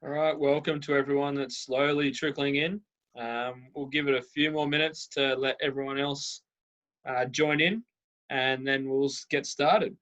All right, welcome to everyone that's slowly trickling in. We'll give it a few more minutes to let everyone else join in, and then we'll get started.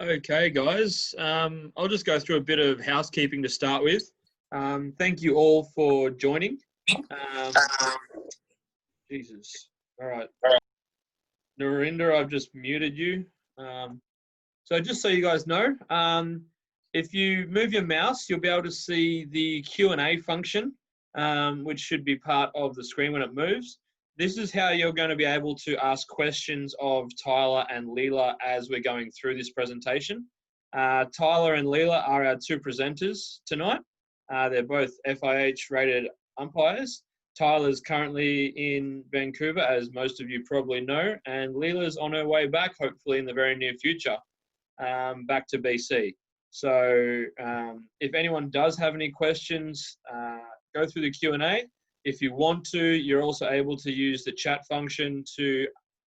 Okay, guys, I'll just go through a bit of housekeeping to start with. Thank you all for joining. Jesus. All right. Narinder, I've just muted you. So just so you guys know, if you move your mouse, you'll be able to see the Q&A function, which should be part of the screen when it moves. This is how you're going to be able to ask questions of Tyler and Leela as we're going through this presentation. Tyler and Leela are our two presenters tonight. They're both FIH rated umpires. Tyler's currently in Vancouver, as most of you probably know, and Leela's on her way back, hopefully in the very near future, back to BC. So if anyone does have any questions, go through the Q&A. If you want to, you're also able to use the chat function to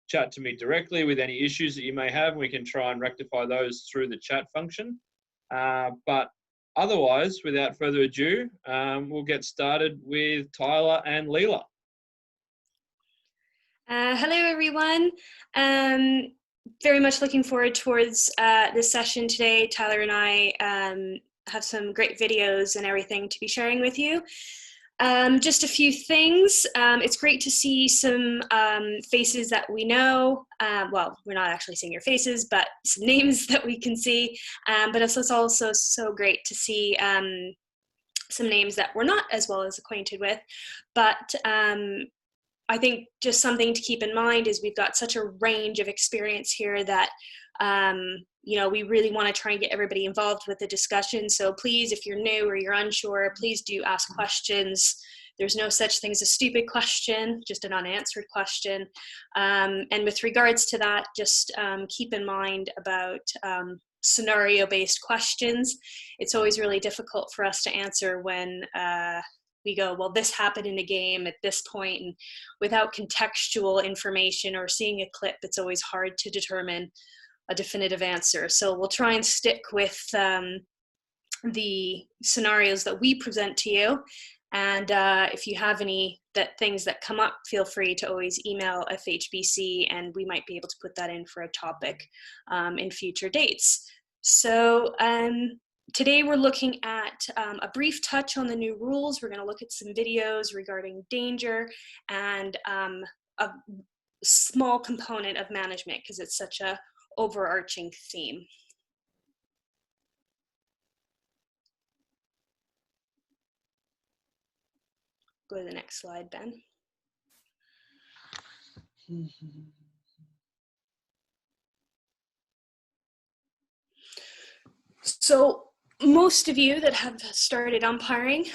chat to me directly with any issues that you may have, and we can try and rectify those through the chat function. But otherwise, without further ado, we'll get started with Tyler and Leela. Hello, everyone. Very much looking forward towards this session today. Tyler and I have some great videos and everything to be sharing with you. Just a few things. It's great to see some faces that we know. Well, we're not actually seeing your faces, but some names that we can see. But it's also so great to see some names that we're not as well as acquainted with. But I think just something to keep in mind is we've got such a range of experience here that you know, we really want to try and get everybody involved with the discussion. So please, if you're new or you're unsure, please do ask questions. There's no such thing as a stupid question, just an unanswered question. And with regards to that, just keep in mind about scenario-based questions. It's always really difficult for us to answer when we go, well, this happened in a game at this point, and without contextual information or seeing a clip, it's always hard to determine a definitive answer. So we'll try and stick with the scenarios that we present to you. And if you have any things that come up, feel free to always email FHBC, and we might be able to put that in for a topic in future dates. So today we're looking at a brief touch on the new rules. We're going to look at some videos regarding danger and a small component of management, because it's such a overarching theme. Go to the next slide, Ben. So most of you that have started umpiring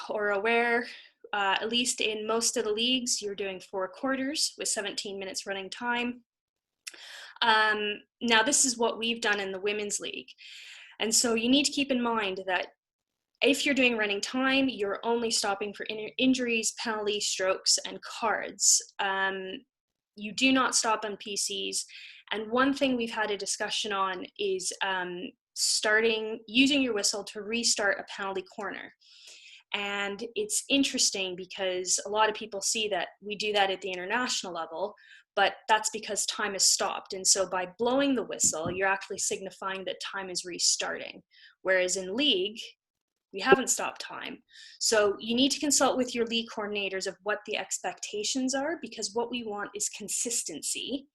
or aware, at least in most of the leagues, you're doing 4 quarters with 17 minutes running time. Now this is what we've done in the women's league. And so you need to keep in mind that if you're doing running time, you're only stopping for injuries, penalties, strokes, and cards. You do not stop on PCs. And one thing we've had a discussion on is using your whistle to restart a penalty corner. And it's interesting because a lot of people see that we do that at the international level, but that's because time is stopped. And so by blowing the whistle, you're actually signifying that time is restarting. Whereas in league, we haven't stopped time. So you need to consult with your league coordinators of what the expectations are, because what we want is consistency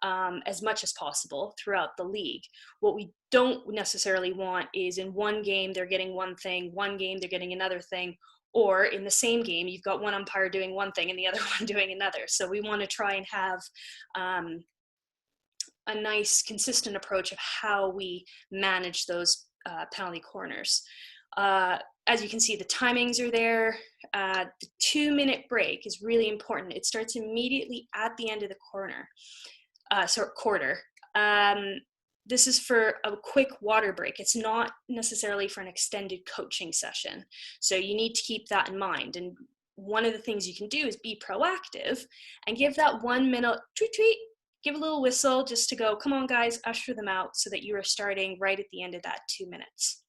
as much as possible throughout the league. What we don't necessarily want is in one game they're getting one thing, one game they're getting another thing, or in the same game you've got one umpire doing one thing and the other one doing another. So we want to try and have a nice consistent approach of how we manage those penalty corners. As you can see, the timings are there. The 2-minute break is really important. It starts immediately at the end of the quarter. This is for a quick water break. It's not necessarily for an extended coaching session. So you need to keep that in mind. And one of the things you can do is be proactive and give that 1 minute tweet, tweet, give a little whistle just to go, come on guys, usher them out, so that you are starting right at the end of that 2 minutes.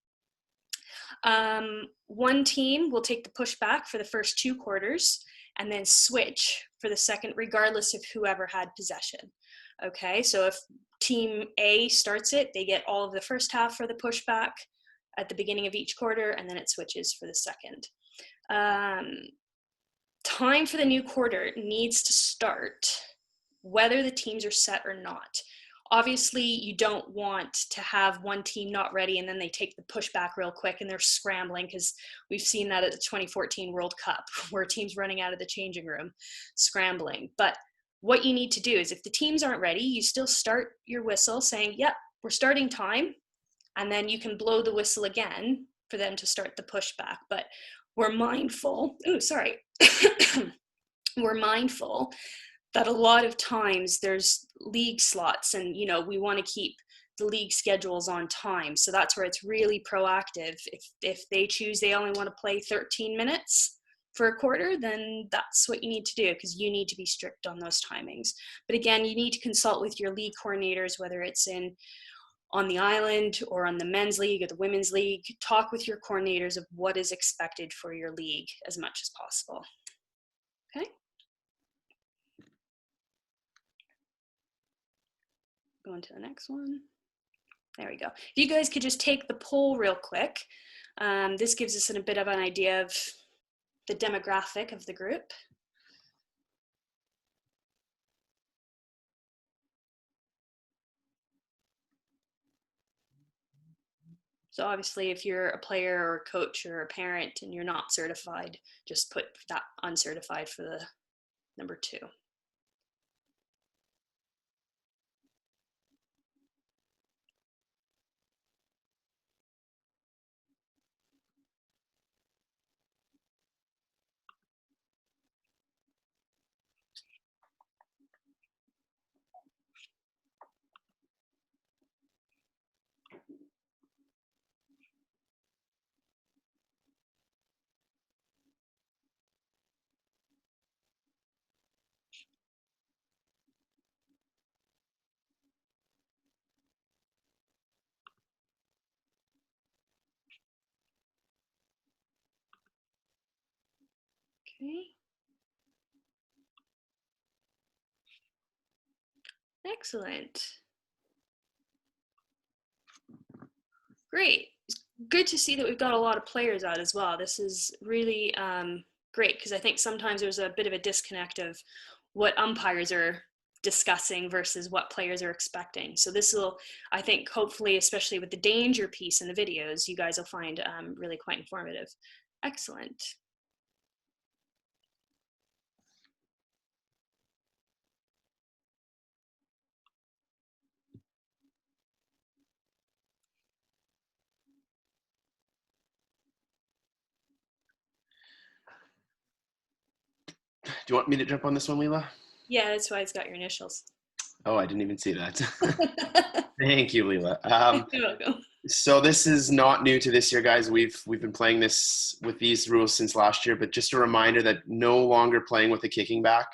One team will take the pushback for the first 2 quarters and then switch for the second, regardless of whoever had possession. Okay, so if team A starts it, they get all of the first half for the pushback at the beginning of each quarter, and then it switches for the second. Time for the new quarter needs to start whether the teams are set or not. Obviously, you don't want to have one team not ready and then they take the pushback real quick and they're scrambling, because we've seen that at the 2014 World Cup where teams running out of the changing room scrambling. But what you need to do is if the teams aren't ready, you still start your whistle saying, yep, we're starting time. And then you can blow the whistle again for them to start the pushback. But we're mindful, we're mindful that a lot of times there's league slots and, we want to keep the league schedules on time. So that's where it's really proactive. If they choose they only want to play 13 minutes for a quarter, then that's what you need to do, because you need to be strict on those timings. But again, you need to consult with your league coordinators, whether it's on the island or on the men's league or the women's league. Talk with your coordinators of what is expected for your league as much as possible. Okay. Going to the next one. There we go. If you guys could just take the poll real quick. This gives us a bit of an idea of the demographic of the group. So obviously if you're a player or a coach or a parent and you're not certified, just put that uncertified for the number 2. Okay. Excellent. Great. It's good to see that we've got a lot of players out as well. This is really great because I think sometimes there's a bit of a disconnect of what umpires are discussing versus what players are expecting. So this will, I think, hopefully, especially with the danger piece in the videos, you guys will find really quite informative. Excellent. Do you want me to jump on this one, Leela? Yeah, that's why it's got your initials. Oh, I didn't even see that. Thank you, Leela. You're welcome. So this is not new to this year, guys. We've been playing this with these rules since last year, but just a reminder that no longer playing with a kicking back.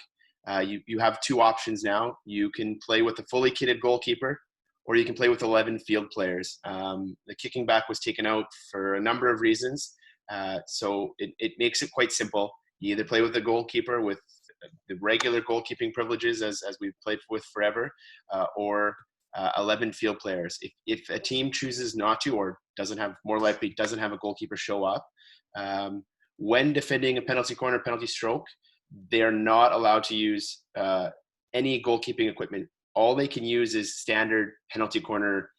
You have two options now. You can play with a fully kitted goalkeeper, or you can play with 11 field players. The kicking back was taken out for a number of reasons, so it makes it quite simple. You either play with a goalkeeper with the regular goalkeeping privileges as we've played with forever, or 11 field players. If a team chooses not to, or more likely doesn't have a goalkeeper show up, when defending a penalty corner, penalty stroke, they're not allowed to use any goalkeeping equipment. All they can use is standard penalty corner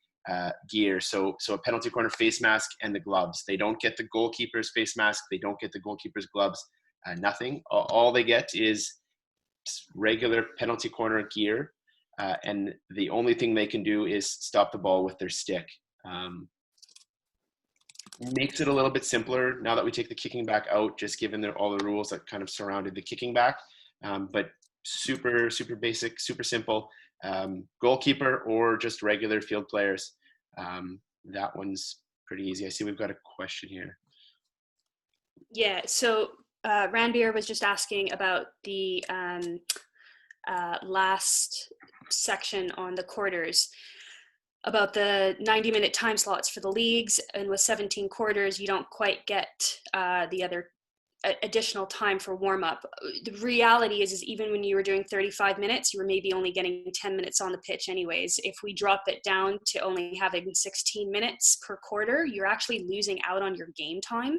gear. So a penalty corner face mask and the gloves. They don't get the goalkeeper's face mask. They don't get the goalkeeper's gloves. Nothing. All they get is regular penalty corner gear, and the only thing they can do is stop the ball with their stick. Makes it a little bit simpler now that we take the kicking back out, just given all the rules that kind of surrounded the kicking back. But super basic, super simple. Goalkeeper or just regular field players. That one's pretty easy. I see we've got a question here. Yeah, so Ranbir was just asking about the last section on the quarters, about the 90-minute time slots for the leagues, and with 17 quarters, you don't quite get the other additional time for warm-up. The reality is even when you were doing 35 minutes, you were maybe only getting 10 minutes on the pitch anyways. If we drop it down to only having 16 minutes per quarter, you're actually losing out on your game time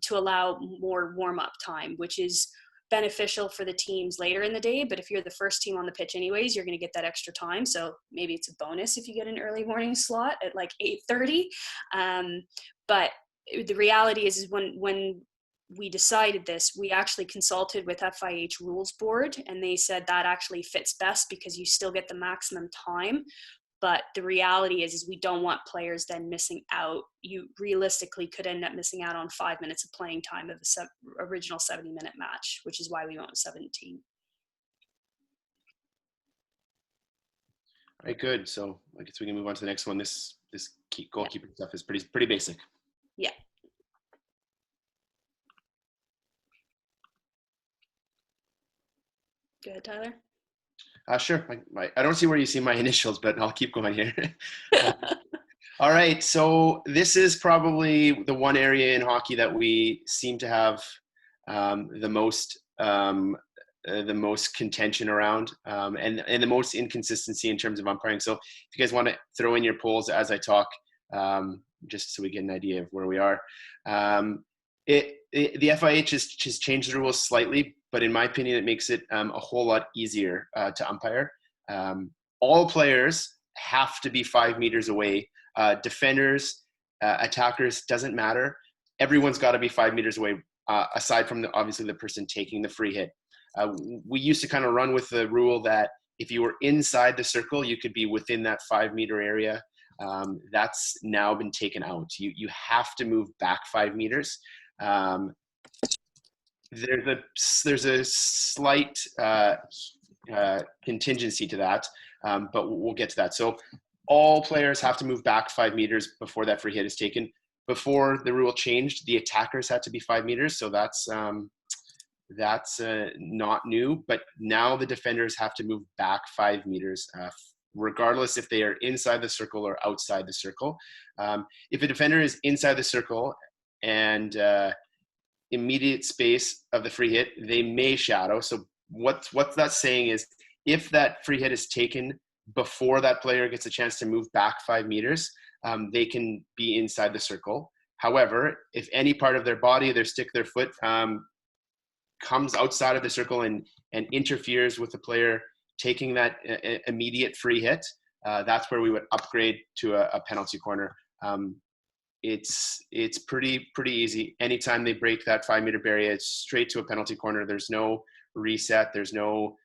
to allow more warm-up time, which is beneficial for the teams later in the day. But if you're the first team on the pitch anyways, you're going to get that extra time. So maybe it's a bonus if you get an early morning slot at like 8:30. But the reality is when we decided this, we actually consulted with FIH Rules Board, and they said that actually fits best because you still get the maximum time. But the reality is we don't want players then missing out. You realistically could end up missing out on 5 minutes of playing time of the original 70-minute match, which is why we went with 17. All right, good. So I guess we can move on to the next one. This goalkeeper stuff is pretty basic. Yeah. Go ahead, Tyler. Sure. I don't see where you see my initials, but I'll keep going here. All right. So this is probably the one area in hockey that we seem to have the most contention around, and the most inconsistency in terms of umpiring. So if you guys want to throw in your polls as I talk, just so we get an idea of where we are. The FIH has changed the rules slightly, but in my opinion, it makes it a whole lot easier to umpire. All players have to be 5 meters away. Defenders, attackers, doesn't matter. Everyone's got to be 5 meters away, aside from obviously the person taking the free hit. We used to kind of run with the rule that if you were inside the circle, you could be within that 5 meter area. That's now been taken out. You have to move back 5 meters. There's a slight contingency to that, but we'll get to that. So all players have to move back 5 meters before that free hit is taken. Before the rule changed, the attackers had to be 5 meters, so that's not new. But now the defenders have to move back 5 meters, regardless if they are inside the circle or outside the circle. If a defender is inside the circle and immediate space of the free hit, they may shadow. So what that's saying is, if that free hit is taken before that player gets a chance to move back 5 meters, they can be inside the circle. However, if any part of their body, their stick, their foot, comes outside of the circle and interferes with the player taking that immediate free hit, that's where we would upgrade to a penalty corner. It's pretty easy. Anytime they break that 5 meter barrier, it's straight to a penalty corner. There's no reset. There's no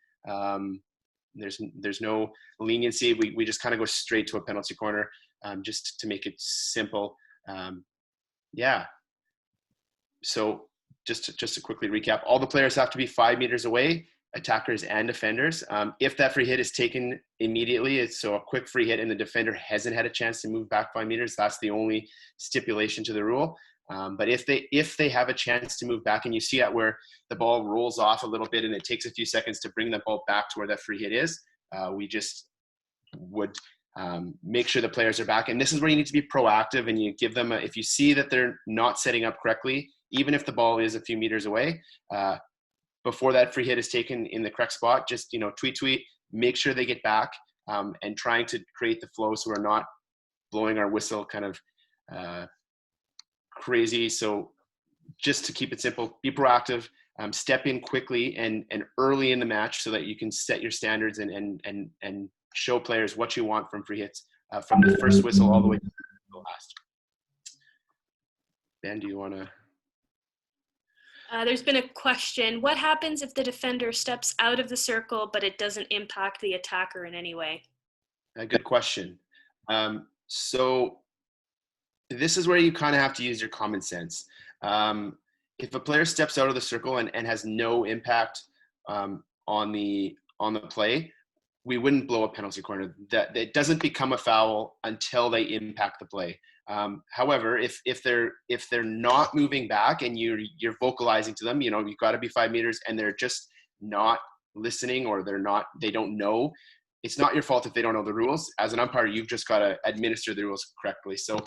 there's no leniency. We just kind of go straight to a penalty corner, just to make it simple. Yeah. So just to quickly recap, all the players have to be 5 meters away, attackers and defenders. If that free hit is taken immediately, so a quick free hit and the defender hasn't had a chance to move back 5 meters, that's the only stipulation to the rule. But if they have a chance to move back, and you see it where the ball rolls off a little bit and it takes a few seconds to bring the ball back to where that free hit is, we just would make sure the players are back. And this is where you need to be proactive, and you give them if you see that they're not setting up correctly, even if the ball is a few meters away, before that free hit is taken in the correct spot, just tweet, make sure they get back, and trying to create the flow so we're not blowing our whistle kind of crazy. So just to keep it simple, be proactive, step in quickly and early in the match so that you can set your standards and show players what you want from free hits, from the first whistle all the way to the last. Ben, do you want to? There's been a question. What happens if the defender steps out of the circle, but it doesn't impact the attacker in any way? A good question. So this is where you kind of have to use your common sense. If a player steps out of the circle and has no impact on the play, we wouldn't blow a penalty corner. That it doesn't become a foul until they impact the play. However, if they're not moving back and you're vocalizing to them, you've got to be 5 meters, and they're just not listening, or they don't know, it's not your fault if they don't know the rules. As an umpire, you've just got to administer the rules correctly. So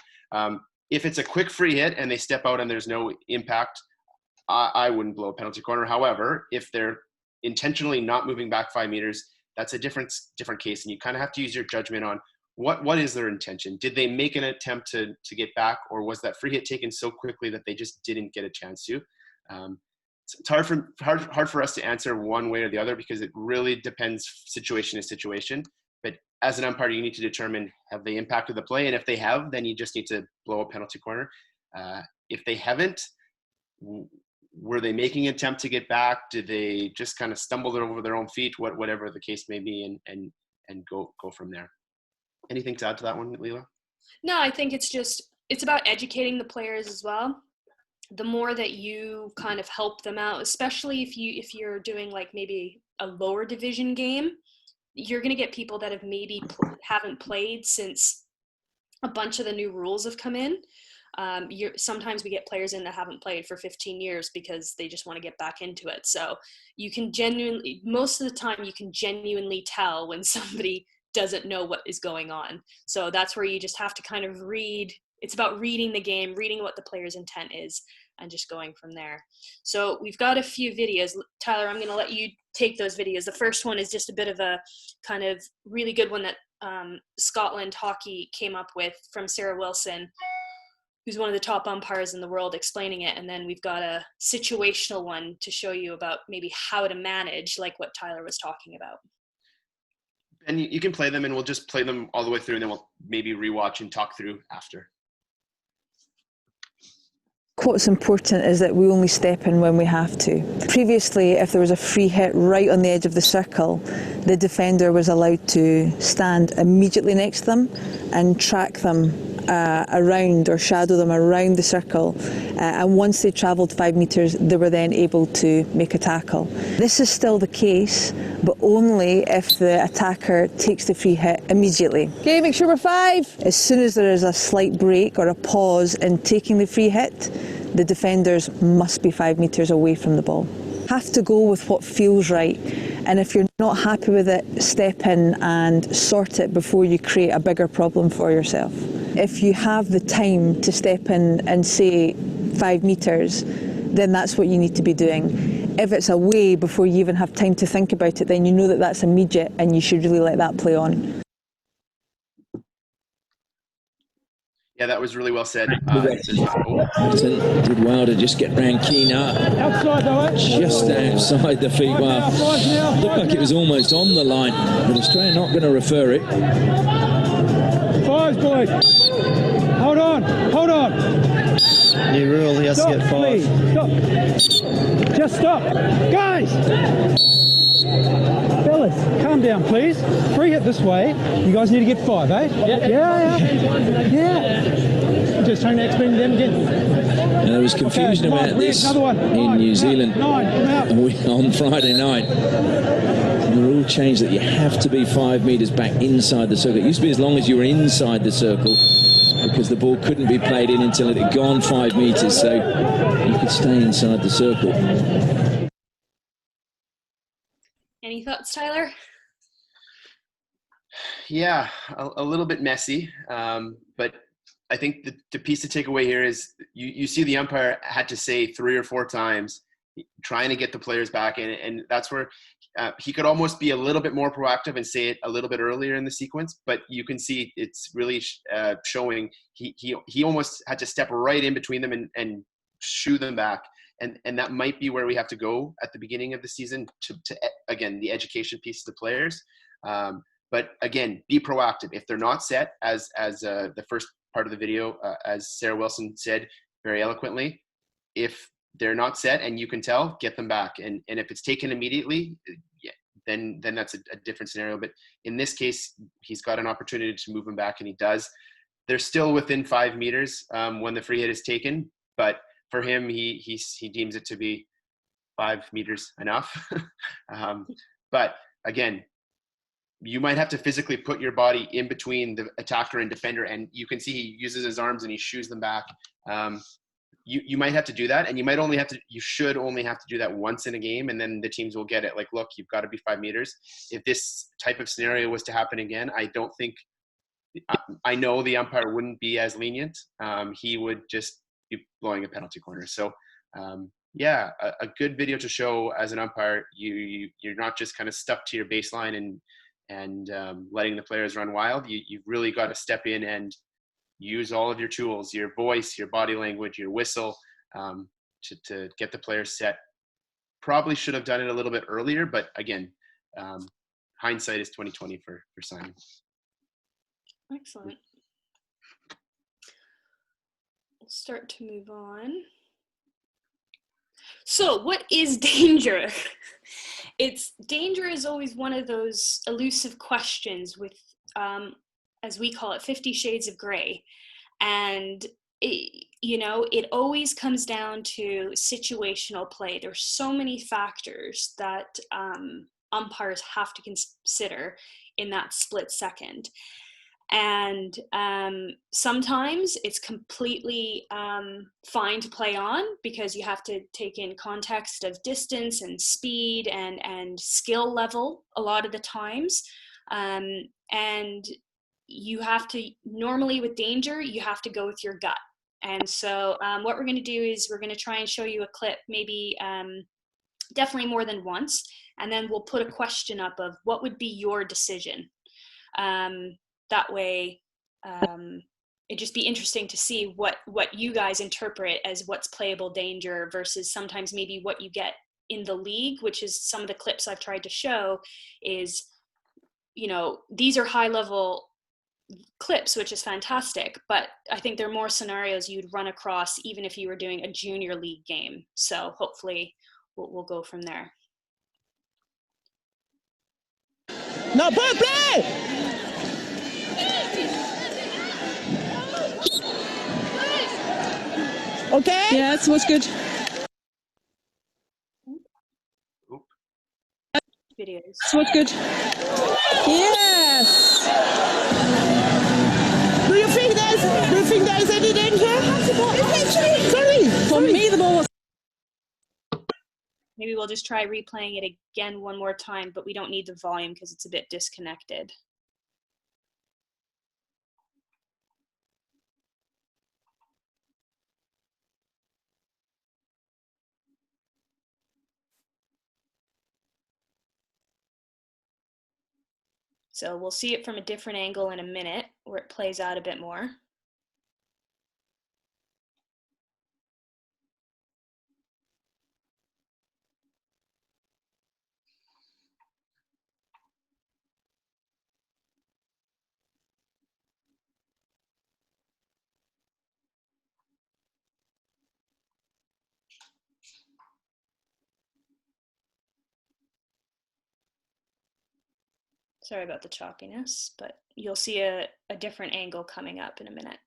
if it's a quick free hit and they step out and there's no impact, I wouldn't blow a penalty corner. However, if they're intentionally not moving back 5 meters, that's a different case, and you kind of have to use your judgment on what is their intention. Did they make an attempt to get back, or was that free hit taken so quickly that they just didn't get a chance to? It's hard for us to answer one way or the other, because it really depends situation to situation. But as an umpire, you need to determine, have they impacted the play? And if they have, then you just need to blow a penalty corner. If they haven't, were they making an attempt to get back? Did they just kind of stumble over their own feet? Whatever the case may be, and go from there. Anything to add to that one, Leela? No, I think it's about educating the players as well. The more that you kind of help them out, especially if you're doing like maybe a lower division game, you're going to get people that have maybe haven't played since a bunch of the new rules have come in. Sometimes we get players in that haven't played for 15 years because they just want to get back into it. So you can most of the time you can genuinely tell when somebody doesn't know what is going on. So that's where you just have to kind of read. It's about reading the game, reading what the player's intent is, and just going from there. So we've got a few videos. Tyler, I'm going to let you take those videos. The first one is just a bit of a kind of really good one that Scotland Hockey came up with from Sarah Wilson, who's one of the top umpires in the world, explaining it. And then we've got a situational one to show you about maybe how to manage, like what Tyler was talking about. And you can play them, and we'll just play them all the way through, and then we'll maybe rewatch and talk through after. What's important is that we only step in when we have to. Previously, if there was a free hit right on the edge of the circle, the defender was allowed to stand immediately next to them and track them around, or shadow them around the circle, and once they travelled 5 metres, they were then able to make a tackle. This is still the case, but only if the attacker takes the free hit immediately. Okay, make sure we're 5. As soon as there is a slight break or a pause in taking the free hit, the defenders must be 5 metres away from the ball. Have to go with what feels right, and if you're not happy with it, step in and sort it before you create a bigger problem for yourself. If you have the time to step in and say 5 metres, then that's what you need to be doing. If it's away before you even have time to think about it, then you know that that's immediate and you should really let that play on. Yeah, that was really well said. Did well to just get round Keena. Outside though, just outside the feet. Well, looked like it was almost on the line, but Australia not going to refer it. Fives, boys. Hold on, hold on. New rule, he has to get 5. Please. Stop. Just stop. Guys! Fellas, calm down, please. Free hit this way. You guys need to get 5, eh? Yeah. Just trying to explain to them again. And there was confusion about this in New Zealand on Friday night. The rule changed that you have to be 5 meters back inside the circle. It used to be as long as you were inside the circle, because the ball couldn't be played in until it had gone 5 meters, so you could stay inside the circle. Any thoughts, Tyler? Yeah, a little bit messy, but I think the piece to take away here is you see the umpire had to say 3 or 4 times trying to get the players back in, and that's where he could almost be a little bit more proactive and say it a little bit earlier in the sequence, but you can see it's really showing he almost had to step right in between them and shoo them back, and that might be where we have to go at the beginning of the season to again, the education piece of the players, but again, be proactive. If they're not set, as the first part of the video, as Sarah Wilson said very eloquently, if they're not set and you can tell, get them back. And if it's taken immediately, yeah, then that's a different scenario. But in this case, he's got an opportunity to move them back, and he does. They're still within 5 meters when the free hit is taken, but for him, he deems it to be 5 meters enough. But again, you might have to physically put your body in between the attacker and defender, and you can see he uses his arms and he shoos them back. You might have to do that, and you should only have to do that once in a game, and then the teams will get it. Like, look, you've got to be 5 meters. If this type of scenario was to happen again, I know the umpire wouldn't be as lenient. He would just be blowing a penalty corner. So, yeah, a good video to show as an umpire. You're not just kind of stuck to your baseline and letting the players run wild. You've really got to step in and use all of your tools, your voice, your body language, your whistle, to get the players set. Probably should have done it a little bit earlier, but again, hindsight is 20/20 for Simon. Excellent. We'll start to move on. So, what is danger? Danger is always one of those elusive questions with, as we call it, 50 shades of gray. And, it always comes down to situational play. There's so many factors that umpires have to consider in that split second. And sometimes it's completely fine to play on, because you have to take in context of distance and speed and skill level a lot of the times. And you have to, normally with danger, you have to go with your gut. And so what we're going to do is we're going to try and show you a clip, maybe definitely more than once, and then we'll put a question up of what would be your decision. That way, it'd just be interesting to see what you guys interpret as what's playable danger versus sometimes maybe what you get in the league, which is some of the clips I've tried to show is, these are high level clips, which is fantastic, but I think there are more scenarios you'd run across even if you were doing a junior league game. So hopefully we'll go from there. No, play! Okay. Yeah, that was good. Videos. That was good. Yes. Do you think there's any danger? Sorry. For me, the ball was. Maybe we'll just try replaying it again one more time, but we don't need the volume because it's a bit disconnected. So we'll see it from a different angle in a minute where it plays out a bit more. Sorry about the choppiness, but you'll see a different angle coming up in a minute.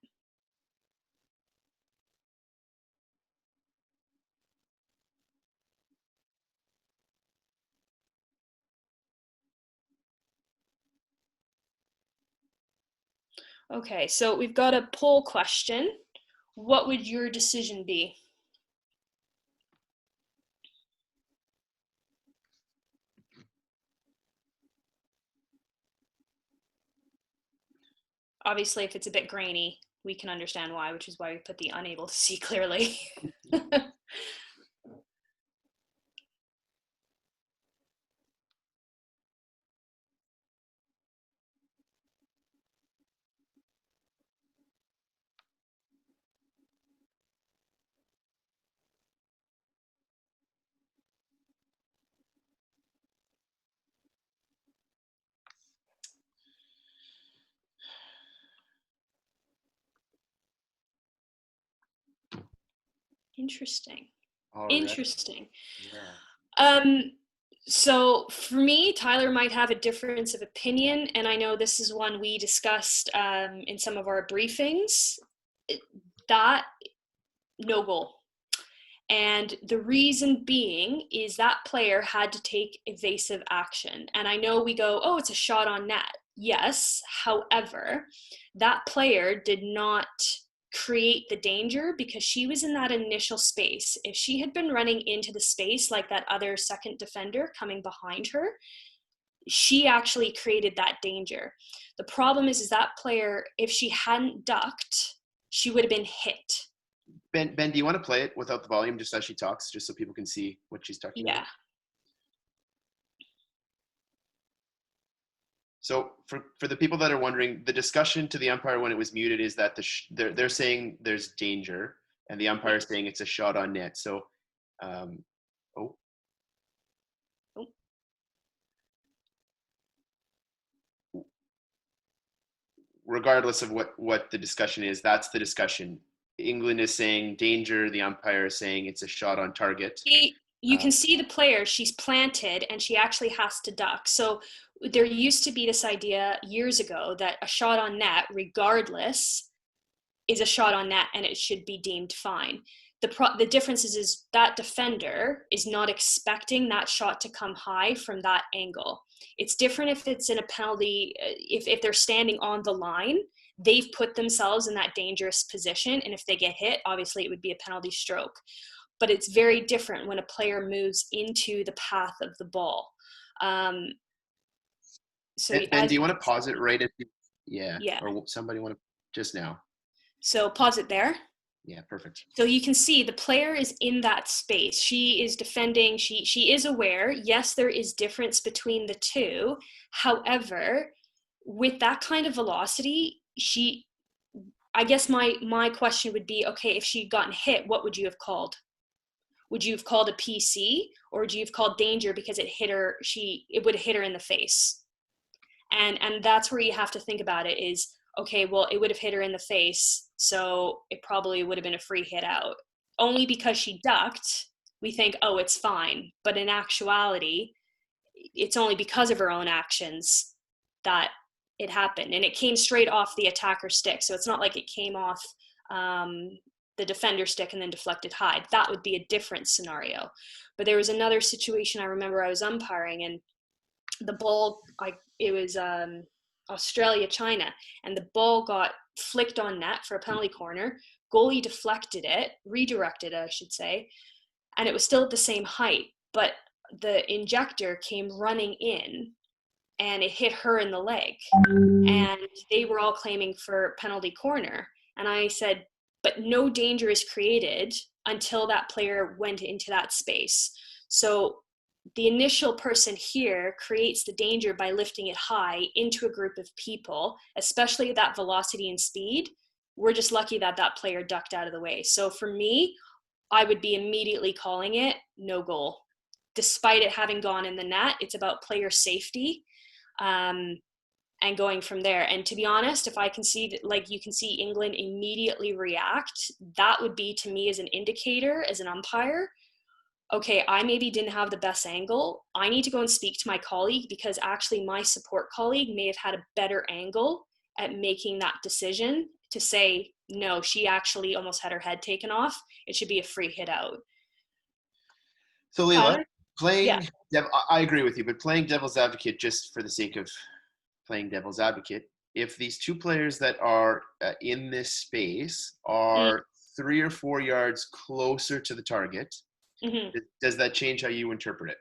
Okay, so we've got a poll question. What would your decision be? Obviously, if it's a bit grainy, we can understand why, which is why we put the unable to see clearly. Interesting. All right. Interesting. Yeah. So for me, Tyler might have a difference of opinion, and I know this is one we discussed in some of our briefings. That no goal. And the reason being is that player had to take evasive action. And I know we go, oh, it's a shot on net. Yes. However, that player did not create the danger because she was in that initial space. If she had been running into the space like that other second defender coming behind her, she actually created that danger. The problem is that player, if she hadn't ducked, she would have been hit. Ben, do you want to play it without the volume just as she talks, just so people can see what she's talking about? So for the people that are wondering, the discussion to the umpire when it was muted is that they're saying there's danger, and the umpire is saying it's a shot on net. So, regardless of what the discussion is, that's the discussion. England is saying danger. The umpire is saying it's a shot on target. You can see the player, she's planted and she actually has to duck. So there used to be this idea years ago that a shot on net, regardless, is a shot on net and it should be deemed fine. The difference is that defender is not expecting that shot to come high from that angle. It's different if it's in a penalty, if they're standing on the line, they've put themselves in that dangerous position. And if they get hit, obviously it would be a penalty stroke. But it's very different when a player moves into the path of the ball. So Ben, do you want to pause it right at the, yeah. Or somebody want to just now? So pause it there. Yeah, perfect. So you can see the player is in that space. She is defending. She is aware. Yes, there is difference between the two. However, with that kind of velocity, I guess my question would be, okay, if she'd gotten hit, what would you have called? Would you have called a PC, or would you have called danger because it hit her? It would have hit her in the face. And that's where you have to think about it is, okay, well, it would have hit her in the face, so it probably would have been a free hit out. Only because she ducked, we think, oh, it's fine. But in actuality, it's only because of her own actions that it happened. And it came straight off the attacker stick. So it's not like it came off the defender stick and then deflected high. That would be a different scenario. But there was another situation I remember I was umpiring, and the ball, it was Australia, China, and the ball got flicked on net for a penalty corner. Goalie deflected it, redirected, I should say, and it was still at the same height, but the injector came running in and it hit her in the leg, and they were all claiming for penalty corner. And I said, but no danger is created until that player went into that space. So the initial person here creates the danger by lifting it high into a group of people, especially at that velocity and speed. We're just lucky that that player ducked out of the way. So for me, I would be immediately calling it no goal. Despite it having gone in the net, it's about player safety, and going from there. And to be honest, if I can see that, like you can see England immediately react, that would be to me as an indicator, as an umpire, okay, I maybe didn't have the best angle. I need to go and speak to my colleague, because actually my support colleague may have had a better angle at making that decision to say, no, she actually almost had her head taken off. It should be a free hit out. So Lelia, Yeah. I agree with you, but playing devil's advocate, just for the sake of playing devil's advocate, if these two players that are in this space are 3 or 4 yards closer to the target, does that change how you interpret it?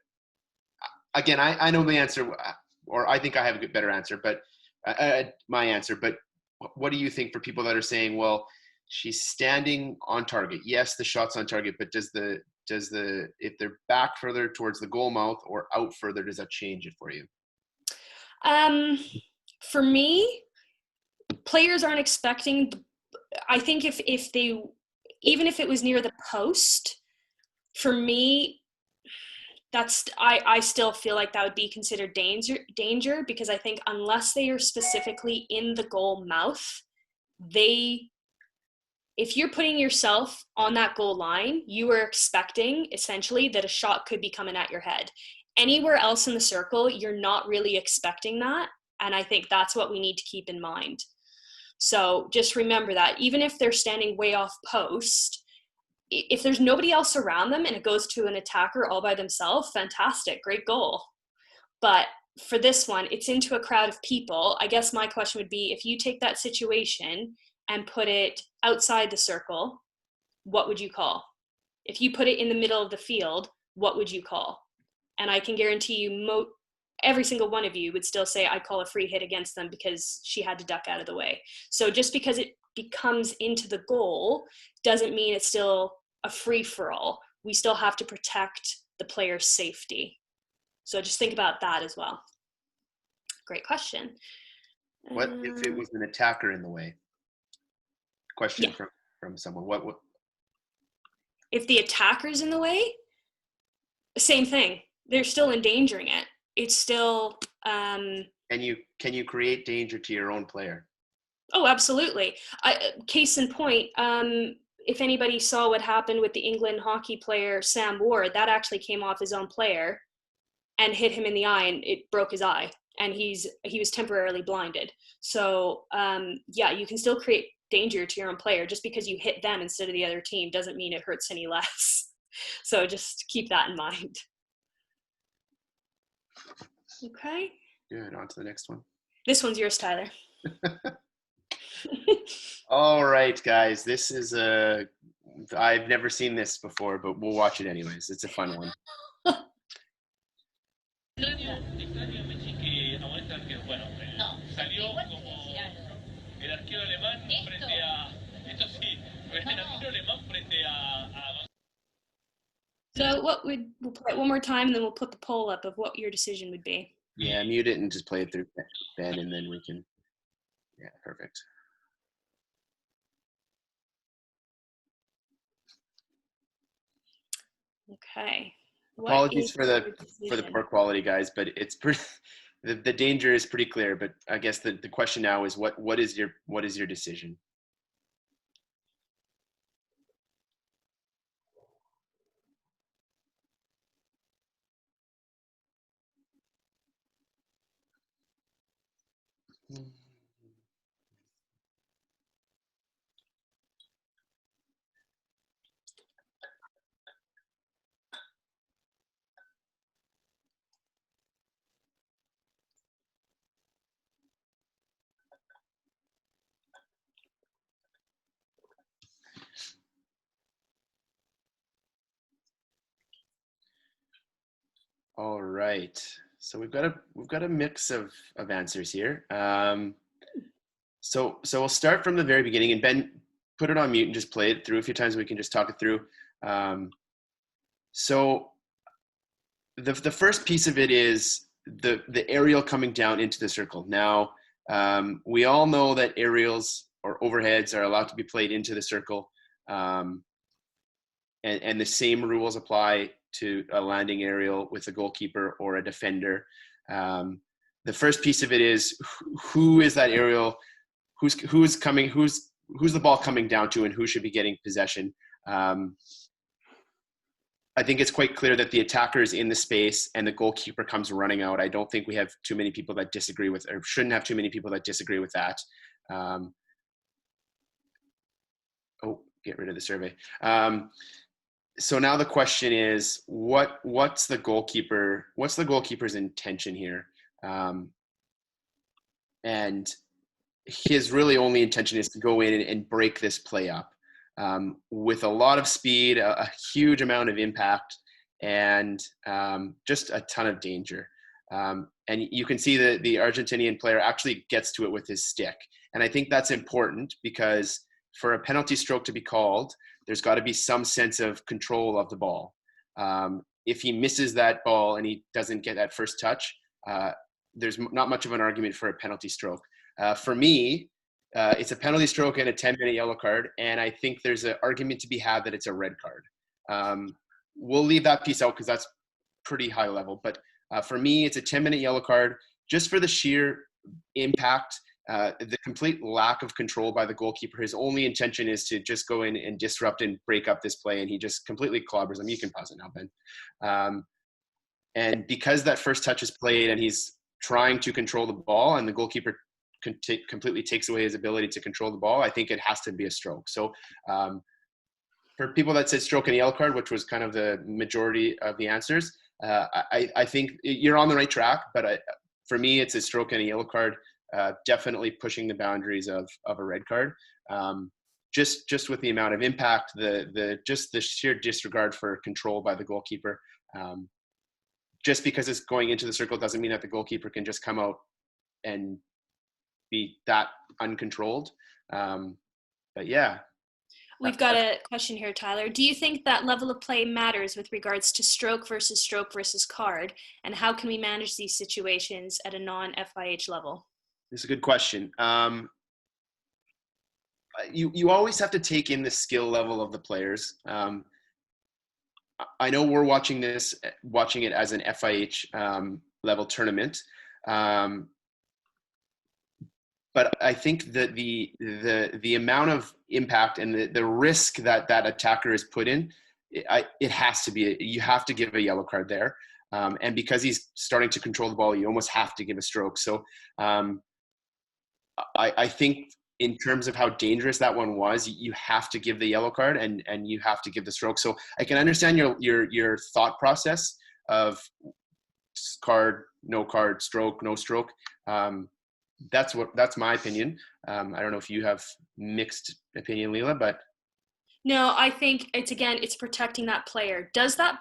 Again, I know the answer, or I think I have a better answer, but my answer, but what do you think for people that are saying, well, she's standing on target? Yes, the shot's on target, but does the if they're back further towards the goal mouth or out further, does that change it for you? For me, players aren't expecting, I think if they, even if it was near the post, for me, that's, I still feel like that would be considered danger, because I think unless they are specifically in the goal mouth, if you're putting yourself on that goal line, you are expecting essentially that a shot could be coming at your head. Anywhere else in the circle, you're not really expecting that. And I think that's what we need to keep in mind. So just remember that even if they're standing way off post, if there's nobody else around them and it goes to an attacker all by themselves, fantastic, great goal. But for this one, it's into a crowd of people. I guess my question would be, if you take that situation and put it outside the circle, what would you call? If you put it in the middle of the field, what would you call? And I can guarantee you every single one of you would still say, I call a free hit against them because she had to duck out of the way. So just because it becomes into the goal doesn't mean it's still a free-for-all. We still have to protect the player's safety. So just think about that as well. Great question. What if it was an attacker in the way? Question from someone. What if the attacker's in the way? Same thing. They're still endangering it. It's still can you create danger to your own player? Oh, absolutely. Case in point, if anybody saw what happened with the England hockey player Sam Ward, that actually came off his own player and hit him in the eye, and it broke his eye, and he was temporarily blinded. So yeah, you can still create danger to your own player. Just because you hit them instead of the other team doesn't mean it hurts any less. So just keep that in mind. Okay. Good. On to the next one. This one's yours, Tyler. All right, guys. This is I've never seen this before, but we'll watch it anyways. It's a fun one. So we'll play it one more time, and then we'll put the poll up of what your decision would be. Yeah, mute it and just play it through Ben, and then we can. Yeah, perfect. Okay. Apologies for the poor quality, guys, but it's pretty. The danger is pretty clear. But I guess the question now is what is your decision? All right. So we've got a mix of answers here. So we'll start from the very beginning, and Ben, put it on mute and just play it through a few times. We can just talk it through. So the first piece of it is the aerial coming down into the circle. Now, we all know that aerials or overheads are allowed to be played into the circle. And the same rules apply to a landing aerial with a goalkeeper or a defender. The first piece of it is who is that aerial? Who's the ball coming down to, and who should be getting possession? I think it's quite clear that the attacker is in the space and the goalkeeper comes running out. I don't think we have too many people that disagree with, or shouldn't have too many people that disagree with that. Get rid of the survey. So now the question is, what's the goalkeeper's intention here? And his really only intention is to go in and break this play up with a lot of speed, a huge amount of impact, and just a ton of danger. And you can see that the Argentinian player actually gets to it with his stick. And I think that's important because for a penalty stroke to be called, there's got to be some sense of control of the ball. If he misses that ball and he doesn't get that first touch, there's not much of an argument for a penalty stroke. For me, it's a penalty stroke and a 10-minute yellow card, and I think there's an argument to be had that it's a red card. We'll leave that piece out because that's pretty high level. But for me, it's a 10-minute yellow card just for the sheer impact, the complete lack of control by the goalkeeper. His only intention is to just go in and disrupt and break up this play, and he just completely clobbers him. You can pause it now, Ben. And because that first touch is played and he's trying to control the ball and the goalkeeper completely takes away his ability to control the ball, I think it has to be a stroke. So for people that said stroke and yellow card, which was kind of the majority of the answers, I think you're on the right track, but for me, it's a stroke and a yellow card, definitely pushing the boundaries of a red card. Just with the amount of impact, the sheer disregard for control by the goalkeeper. Just because it's going into the circle doesn't mean that the goalkeeper can just come out and be that uncontrolled. But yeah. We've got a question here, Tyler. Do you think that level of play matters with regards to stroke versus card? And how can we manage these situations at a non-FIH level? It's a good question. You always have to take in the skill level of the players. I know we're watching it as an FIH level tournament. But I think that the amount of impact and the risk that attacker is put in, it has to be, you have to give a yellow card there. And because he's starting to control the ball, you almost have to give a stroke. So I think in terms of how dangerous that one was, you have to give the yellow card and you have to give the stroke. So I can understand your thought process of card, no card, stroke, no stroke. That's my opinion. I don't know if you have mixed opinion, Leela, but no, I think it's protecting that player.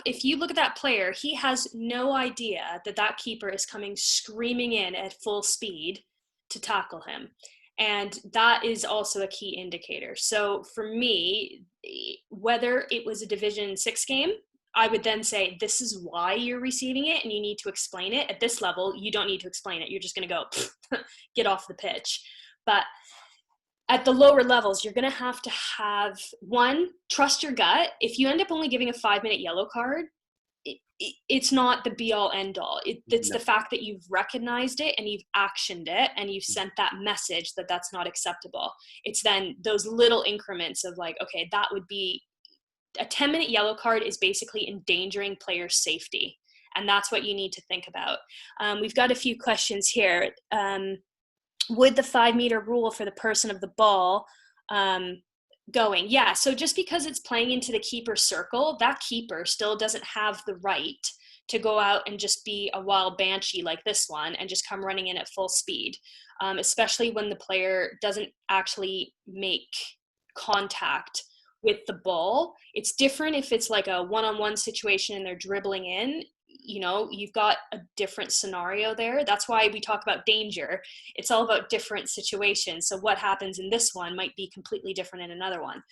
If you look at that player, he has no idea that keeper is coming screaming in at full speed to tackle him. And that is also a key indicator. So for me, whether it was a Division 6 game, I would then say, this is why you're receiving it and you need to explain it. At this level, you don't need to explain it. You're just going to go get off the pitch. But at the lower levels, you're going to have one, trust your gut. If you end up only giving a 5-minute yellow card, it's not the be-all, end-all. It's the fact that you've recognized it and you've actioned it and you've sent that message that that's not acceptable. It's then those little increments of like, okay, that would be a 10-minute yellow card is basically endangering player safety. And that's what you need to think about. We've got a few questions here. Would the 5-meter rule for the person of the ball going? Yeah, so just because it's playing into the keeper circle, that keeper still doesn't have the right to go out and just be a wild banshee like this one and just come running in at full speed, especially when the player doesn't actually make contact with the ball. It's different if it's like a one-on-one situation and they're dribbling in. You've got a different scenario there. That's why we talk about danger. It's all about different situations. So what happens in this one might be completely different in another one.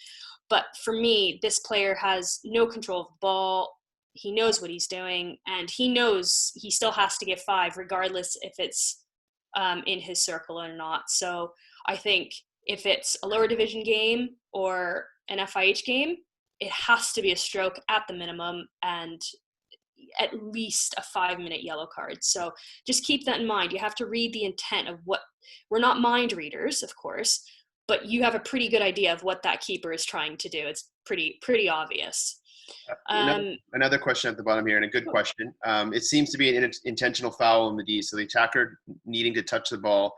But for me, this player has no control of the ball. he knows what he's doing, and he knows he still has to give 5 regardless if it's in his circle or not. So I think if it's a lower division game or an FIH game, it has to be a stroke at the minimum and at least a 5-minute yellow card. So just keep that in mind. You have to read the intent of what, we're not mind readers, of course, but you have a pretty good idea of what that keeper is trying to do. It's pretty obvious. Another question at the bottom here, and a good question. It seems to be an intentional foul in the D, so the attacker needing to touch the ball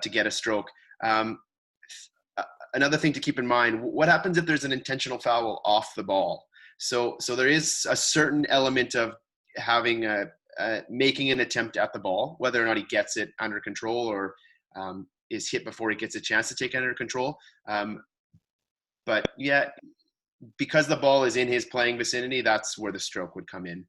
to get a stroke. Another thing to keep in mind, what happens if there's an intentional foul off the ball? So there is a certain element of having making an attempt at the ball, whether or not he gets it under control or is hit before he gets a chance to take it under control. But yeah, because the ball is in his playing vicinity, that's where the stroke would come in.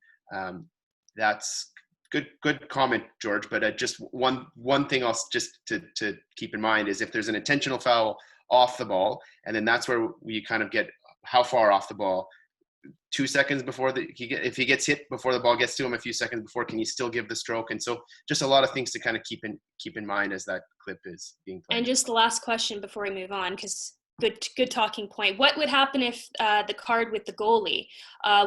That's good comment, George. But just one thing else just to keep in mind is if there's an intentional foul off the ball, and then that's where we kind of get how far off the ball. 2 seconds before if he gets hit before the ball gets to him, a few seconds before, can you still give the stroke? And so just a lot of things to kind of keep in mind as that clip is being played. And just the last question before we move on, because good talking point. What would happen if the card with the goalie,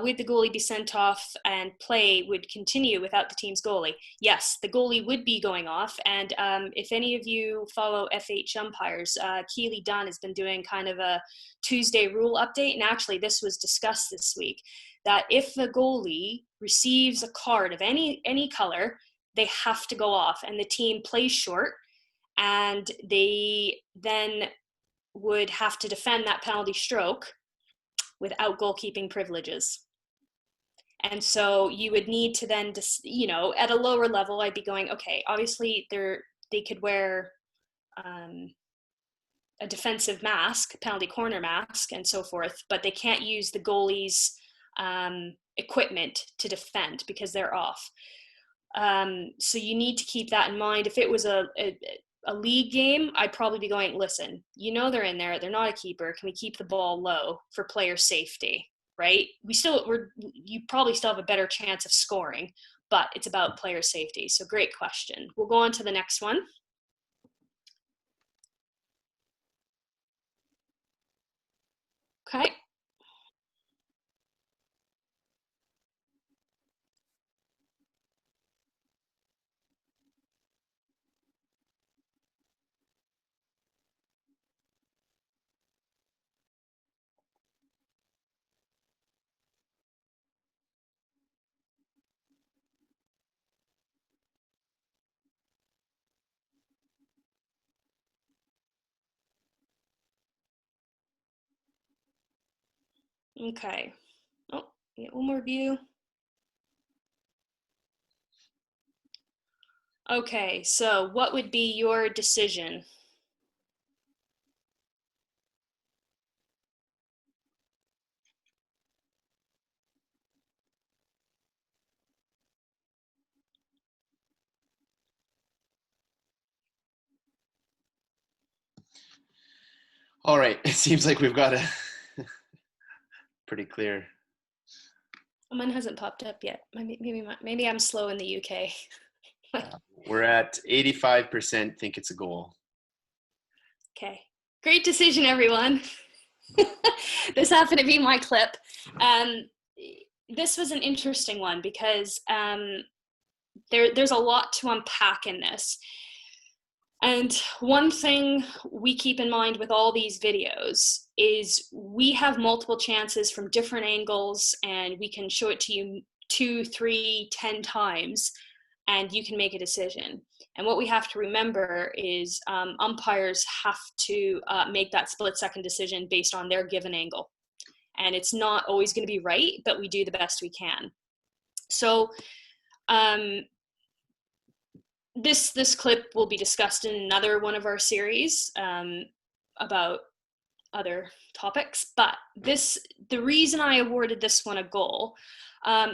would the goalie be sent off and play would continue without the team's goalie? Yes, the goalie would be going off. And if any of you follow FH umpires, Keely Dunn has been doing kind of a Tuesday rule update. And actually this was discussed this week, that if the goalie receives a card of any color, they have to go off and the team plays short, and they then would have to defend that penalty stroke without goalkeeping privileges. And so you would need to then, at a lower level, I'd be going, okay, obviously they could wear a defensive mask, penalty corner mask, and so forth, but they can't use the goalie's equipment to defend because they're off. So you need to keep that in mind. If it was a league game, I'd probably be going, listen, they're in there, they're not a keeper, can we keep the ball low for player safety, right? You probably still have a better chance of scoring, but it's about player safety. So great question. We'll go on to the next one. Okay. Okay. Oh, get one more view. Okay, so what would be your decision? All right, it seems like we've got a pretty clear. Mine hasn't popped up yet. Maybe I'm slow in the UK. We're at 85% think it's a goal. Okay, great decision, everyone. This happened to be my clip. This was an interesting one because there's a lot to unpack in this. And one thing we keep in mind with all these videos is we have multiple chances from different angles, and we can show it to you 2, 3, 10 times, and you can make a decision. And what we have to remember is umpires have to make that split-second decision based on their given angle. And it's not always going to be right, but we do the best we can. So this clip will be discussed in another one of our series about other topics. But the reason I awarded this one a goal,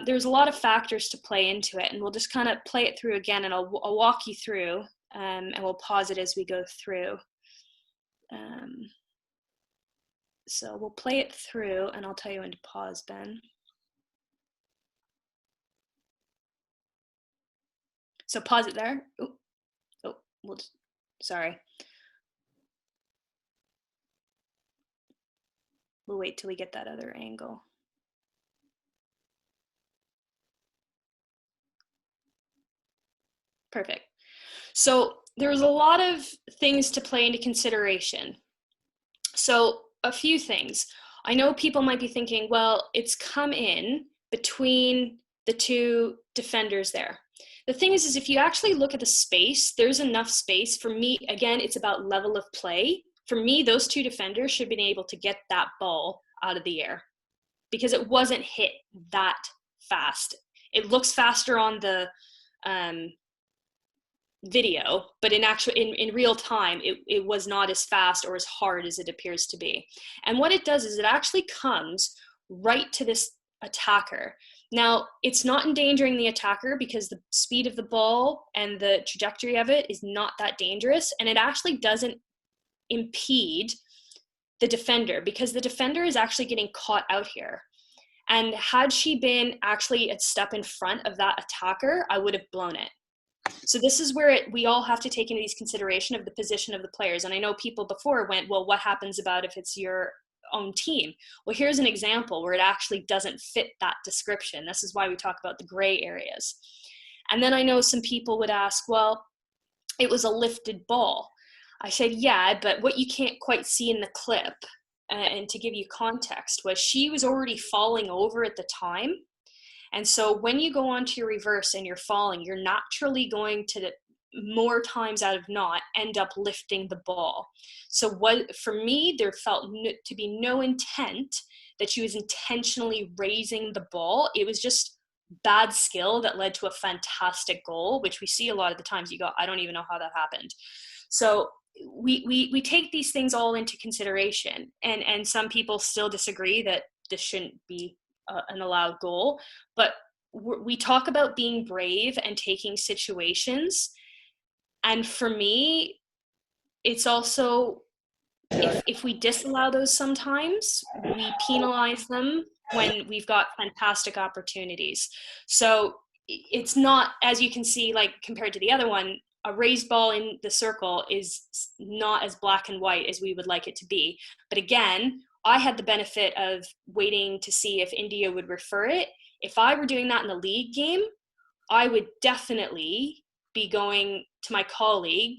there's a lot of factors to play into it, and we'll just kind of play it through again, and I'll walk you through, and we'll pause it as we go through. So we'll play it through, and I'll tell you when to pause, Ben. So pause it there. Sorry. We'll wait till we get that other angle. Perfect. So there's a lot of things to play into consideration. So a few things. I know people might be thinking, well, it's come in between the two defenders there. The thing is if you actually look at the space, there's enough space. For me, again, it's about level of play. For me, those two defenders should have been able to get that ball out of the air because it wasn't hit that fast. It looks faster on the video, but in real time, it was not as fast or as hard as it appears to be. And what it does is it actually comes right to this attacker. Now, it's not endangering the attacker because the speed of the ball and the trajectory of it is not that dangerous, and it actually doesn't impede the defender because the defender is actually getting caught out here. And had she been actually a step in front of that attacker, I would have blown it. So this is where we all have to take into these consideration of the position of the players. And I know people before went, well, what happens about if it's your own team? Well, here's an example where it actually doesn't fit that description. This is why we talk about the gray areas. And then I know some people would ask, well, it was a lifted ball. I said, yeah, but what you can't quite see in the clip, and to give you context, was she was already falling over at the time. And so when you go onto your reverse and you're falling, you're naturally going to, more times out of not, end up lifting the ball. So what, for me, there felt to be no intent that she was intentionally raising the ball. It was just bad skill that led to a fantastic goal, which we see a lot of the times. You go, I don't even know how that happened. So we take these things all into consideration, and some people still disagree that this shouldn't be an allowed goal, but we talk about being brave and taking situations. And for me, it's also, if we disallow those sometimes, we penalize them when we've got fantastic opportunities. So it's not, as you can see, like compared to the other one, a raised ball in the circle is not as black and white as we would like it to be. But again, I had the benefit of waiting to see if India would refer it. If I were doing that in the league game, I would definitely be going to my colleague,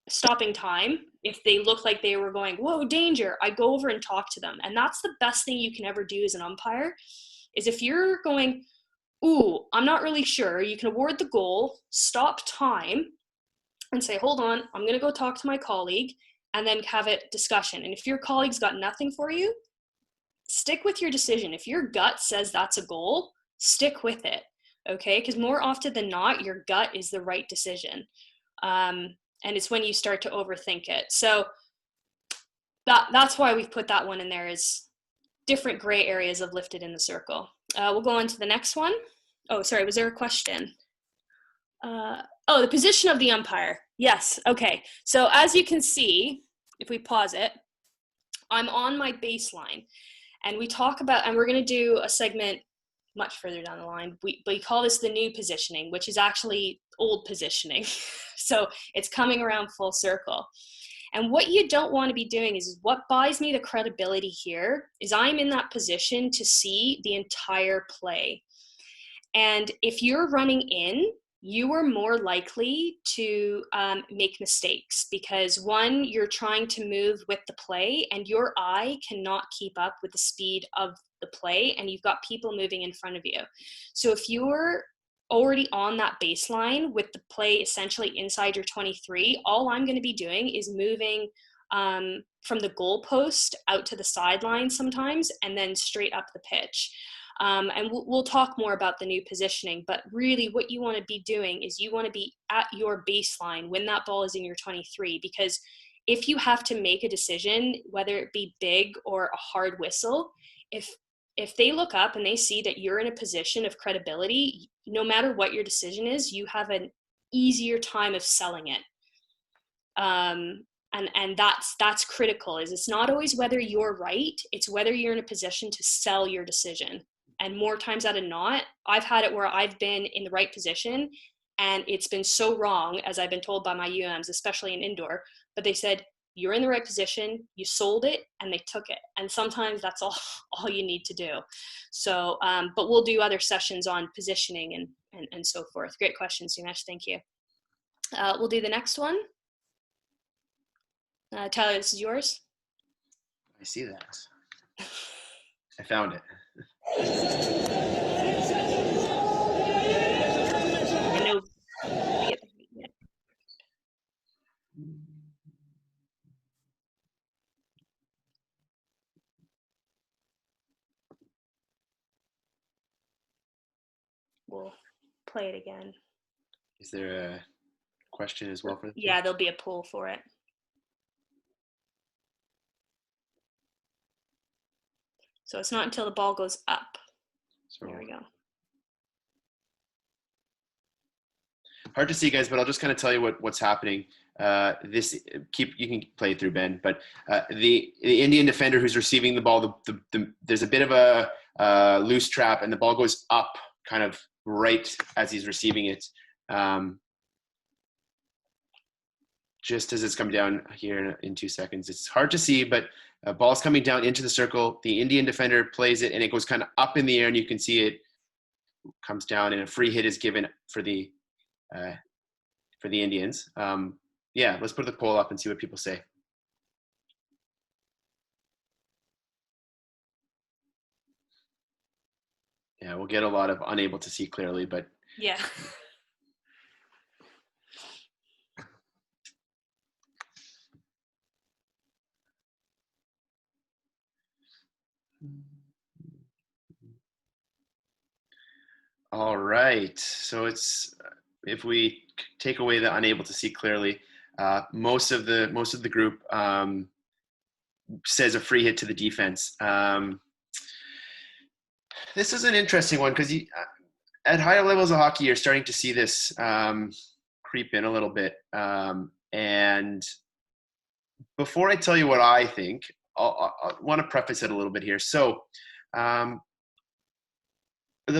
stopping time. If they look like they were going, whoa, danger, I go over and talk to them. And that's the best thing you can ever do as an umpire, is if you're going, ooh, I'm not really sure, you can award the goal, stop time, and say, hold on, I'm going to go talk to my colleague, and then have a discussion. And if your colleague's got nothing for you, stick with your decision. If your gut says that's a goal, stick with it, okay? Because more often than not, your gut is the right decision. And it's when you start to overthink it. So that's why we've put that one in there, is different gray areas of lifted in the circle. We'll go on to the next one. Oh, sorry, was there a question? Oh, the position of the umpire. Yes, okay. So as you can see, if we pause it, I'm on my baseline. And we talk about, and we're going to do a segment much further down the line. We call this the new positioning, which is actually old positioning. So it's coming around full circle. And what you don't want to be doing is what buys me the credibility here is I'm in that position to see the entire play. And if you're running in, you are more likely to make mistakes because, one, you're trying to move with the play and your eye cannot keep up with the speed of the play, and you've got people moving in front of you. So if you're already on that baseline with the play essentially inside your 23, all I'm going to be doing is moving from the goalpost out to the sideline sometimes and then straight up the pitch. And we'll talk more about the new positioning, but really what you want to be doing is you want to be at your baseline when that ball is in your 23, because if you have to make a decision, whether it be big or a hard whistle, if they look up and they see that you're in a position of credibility, no matter what your decision is, you have an easier time of selling it. And that's critical, is it's not always whether you're right, it's whether you're in a position to sell your decision. And more times out of not, I've had it where I've been in the right position And it's been so wrong, as I've been told by my UMs, especially in indoor, but they said, you're in the right position, you sold it, and they took it. And sometimes that's all you need to do. So, but we'll do other sessions on positioning and so forth. Great question, Sumesh, thank you. We'll do the next one. Tyler, this is yours. I see that. I found it. I know. We'll play it again. Is there a question as well for the Yeah, there'll be a poll for it. So it's not until the ball goes up. So There we go. hard to see, guys, but I'll just kind of tell you what's happening. You can play it through, Ben, but the Indian defender who's receiving the ball, there's a bit of a loose trap, and the ball goes up kind of right as he's receiving it, just as it's coming down here in 2 seconds. It's hard to see, but ball's coming down into the circle. The Indian defender plays it, and it goes kind of up in the air, and you can see it comes down, and a free hit is given for the Indians. Yeah, let's put the poll up and see what people say. Yeah, we'll get a lot of unable to see clearly, but yeah. All right. So if we take away the unable to see clearly, most of the group says a free hit to the defense. This is an interesting one because at higher levels of hockey, you're starting to see this creep in a little bit. And before I tell you what I think, I want to preface it a little bit here. So the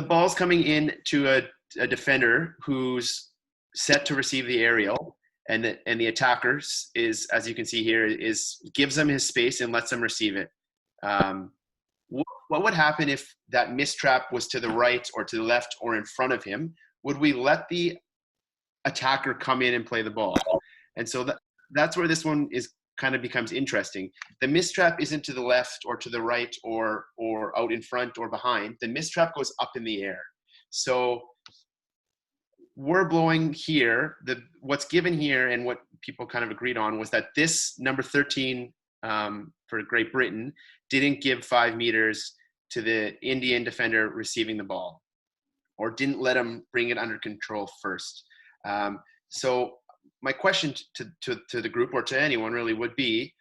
ball's coming in to a defender who's set to receive the aerial, and the attacker is, as you can see here, gives him his space and lets him receive it. What would happen if that mistrap was to the right or to the left or in front of him? Would we let the attacker come in and play the ball? And so that's where this one kind of becomes interesting. The mistrap isn't to the left or to the right or out in front or behind. The mistrap goes up in the air. So we're blowing here. What's given here and what people kind of agreed on was that this number 13 for Great Britain didn't give 5 meters to the Indian defender receiving the ball, or didn't let him bring it under control first. So my question to the group, or to anyone really, would be,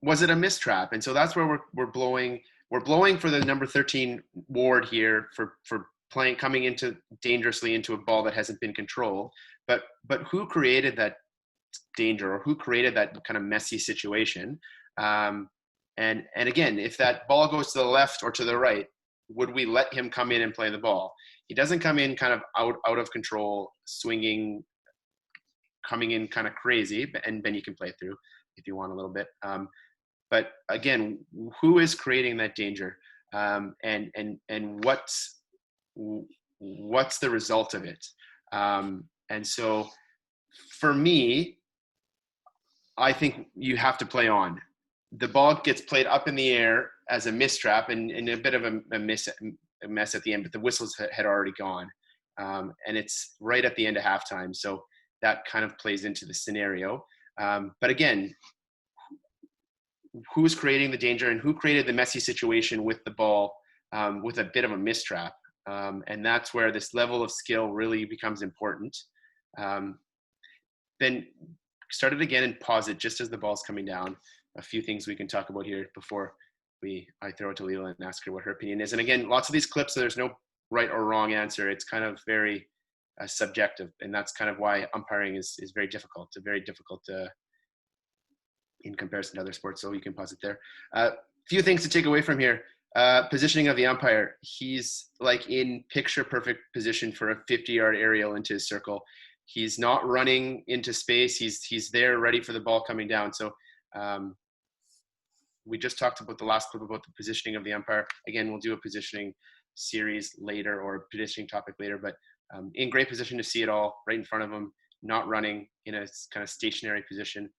was it a mistrap? And so that's where we're blowing for the number 13 Ward here for coming into dangerously into a ball that hasn't been controlled. But who created that danger, or who created that kind of messy situation? And again, if that ball goes to the left or to the right, would we let him come in and play the ball? He doesn't come in kind of out of control, swinging, coming in kind of crazy, and Ben, you can play through if you want a little bit. But again, who is creating that danger, and what's the result of it? And so, for me, I think you have to play on. The ball gets played up in the air as a mistrap, and a bit of a mess at the end, but the whistles had already gone, and it's right at the end of halftime. So that kind of plays into the scenario. But again, who's creating the danger and who created the messy situation with the ball, with a bit of a mistrap? And that's where this level of skill really becomes important. Then start it again and pause it just as the ball's coming down. A few things we can talk about here before I throw it to Lelia and ask her what her opinion is. And again, lots of these clips, there's no right or wrong answer. It's kind of very subjective, and that's kind of why umpiring is very difficult. It's very difficult in comparison to other sports. So you can pause it there. A few things to take away from here. Positioning of the umpire. He's like in picture perfect position for a 50-yard aerial into his circle. He's not running into space. He's there ready for the ball coming down. So we just talked about the last clip about the positioning of the umpire. Again, we'll do a positioning series later, or a positioning topic later, but in great position to see it all right in front of him, not running in a kind of stationary position.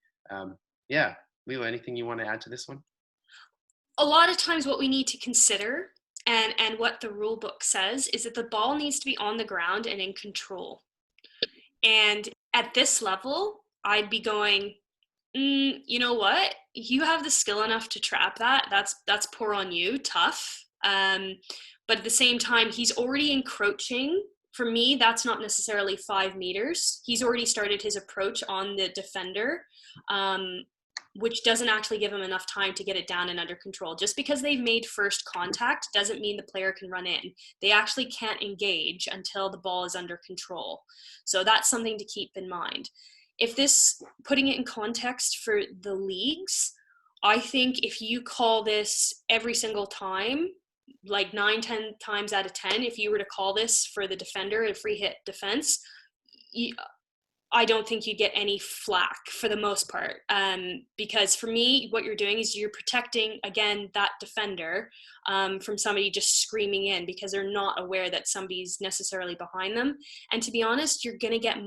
Yeah, Lelia, anything you want to add to this one? A lot of times what we need to consider and what the rule book says is that the ball needs to be on the ground and in control. And at this level, I'd be going, you know what? You have the skill enough to trap that. That's poor on you, tough. But at the same time, he's already encroaching. For me, that's not necessarily 5 meters. He's already started his approach on the defender, which doesn't actually give him enough time to get it down and under control. Just because they've made first contact doesn't mean the player can run in. They actually can't engage until the ball is under control. So that's something to keep in mind. If this, putting it in context for the leagues, I think if you call this every single time, like 9-10 times out of 10, if you were to call this for the defender, a free hit defense, I don't think you get any flack for the most part, because for me, what you're doing is you're protecting, again, that defender from somebody just screaming in because they're not aware that somebody's necessarily behind them. And to be honest, you're going to get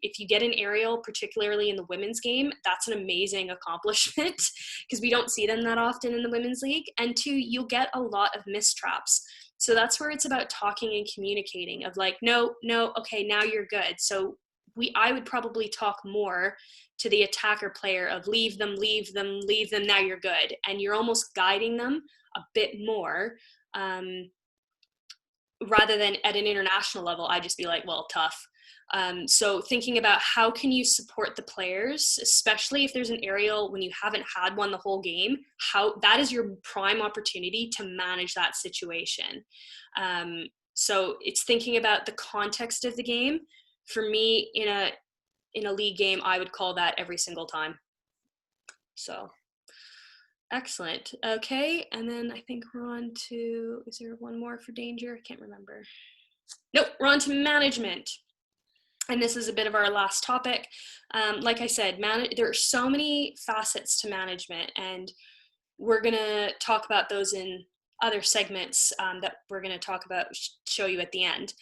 if you get an aerial, particularly in the women's game, that's an amazing accomplishment because we don't see them that often in the women's league. And 2, you'll get a lot of mistraps. So that's where it's about talking and communicating of like, no, okay, now you're good. So I would probably talk more to the attacker player of leave them, now you're good. And you're almost guiding them a bit more rather than at an international level, I'd just be like, well, tough. So thinking about how can you support the players, especially if there's an aerial when you haven't had one the whole game, that is your prime opportunity to manage that situation. So it's thinking about the context of the game. For me, in a league game, I would call that every single time. So, excellent. Okay, and then I think we're on to, is there one more for danger? I can't remember. Nope, we're on to management. And this is a bit of our last topic. Like I said, there are so many facets to management, and we're going to talk about those in other segments that we're going to talk about, show you at the end.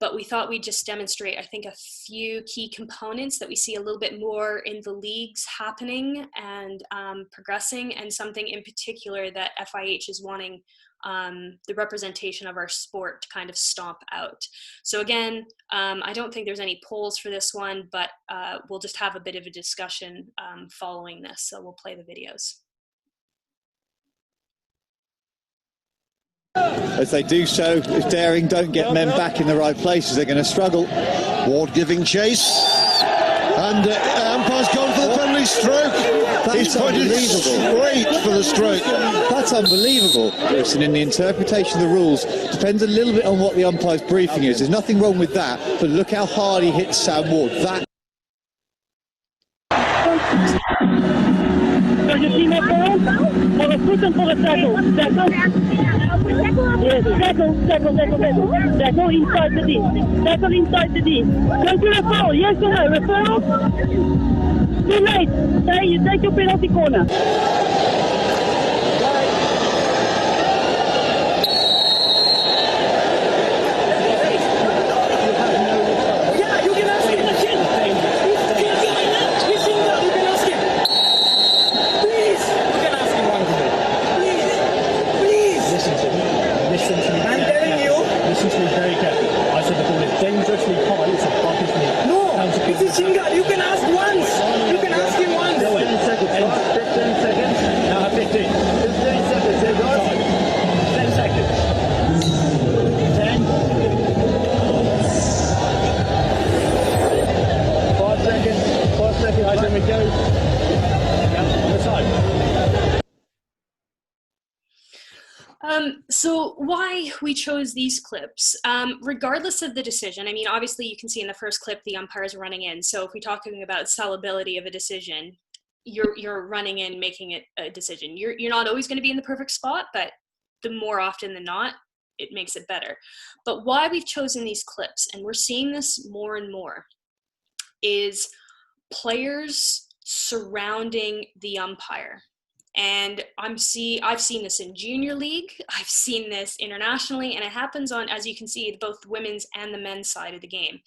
But we thought we'd just demonstrate, I think, a few key components that we see a little bit more in the leagues happening and progressing, and something in particular that FIH is wanting the representation of our sport to kind of stomp out. So again, I don't think there's any polls for this one, but we'll just have a bit of a discussion following this. So we'll play the videos. As they do so, if Daring don't get men back in the right places, they're going to struggle. Ward giving chase. And umpire's gone for the penalty stroke. He's pointed straight for the stroke. That's unbelievable. Listen, in the interpretation of the rules, depends a little bit on what the umpire's briefing is. There's nothing wrong with that, but look how hard he hits Sam Ward. That. Je suis maintenant pour le foot and for the tackle. Tackle? Yes, tackle inside the D. Tackle inside the D. Go to the foul, yes or no? Referral? Too late. Hey, you take your penalty corner. So why we chose these clips, regardless of the decision, I mean, obviously you can see in the first clip the umpires running in. So if we're talking about sellability of a decision, you're running in, making a decision. You're not always going to be in the perfect spot, but the more often than not, it makes it better. But why we've chosen these clips, and we're seeing this more and more, is players surrounding the umpire. And I've seen this in junior league, I've seen this internationally, and it happens on, as you can see, both the women's and the men's side of the game.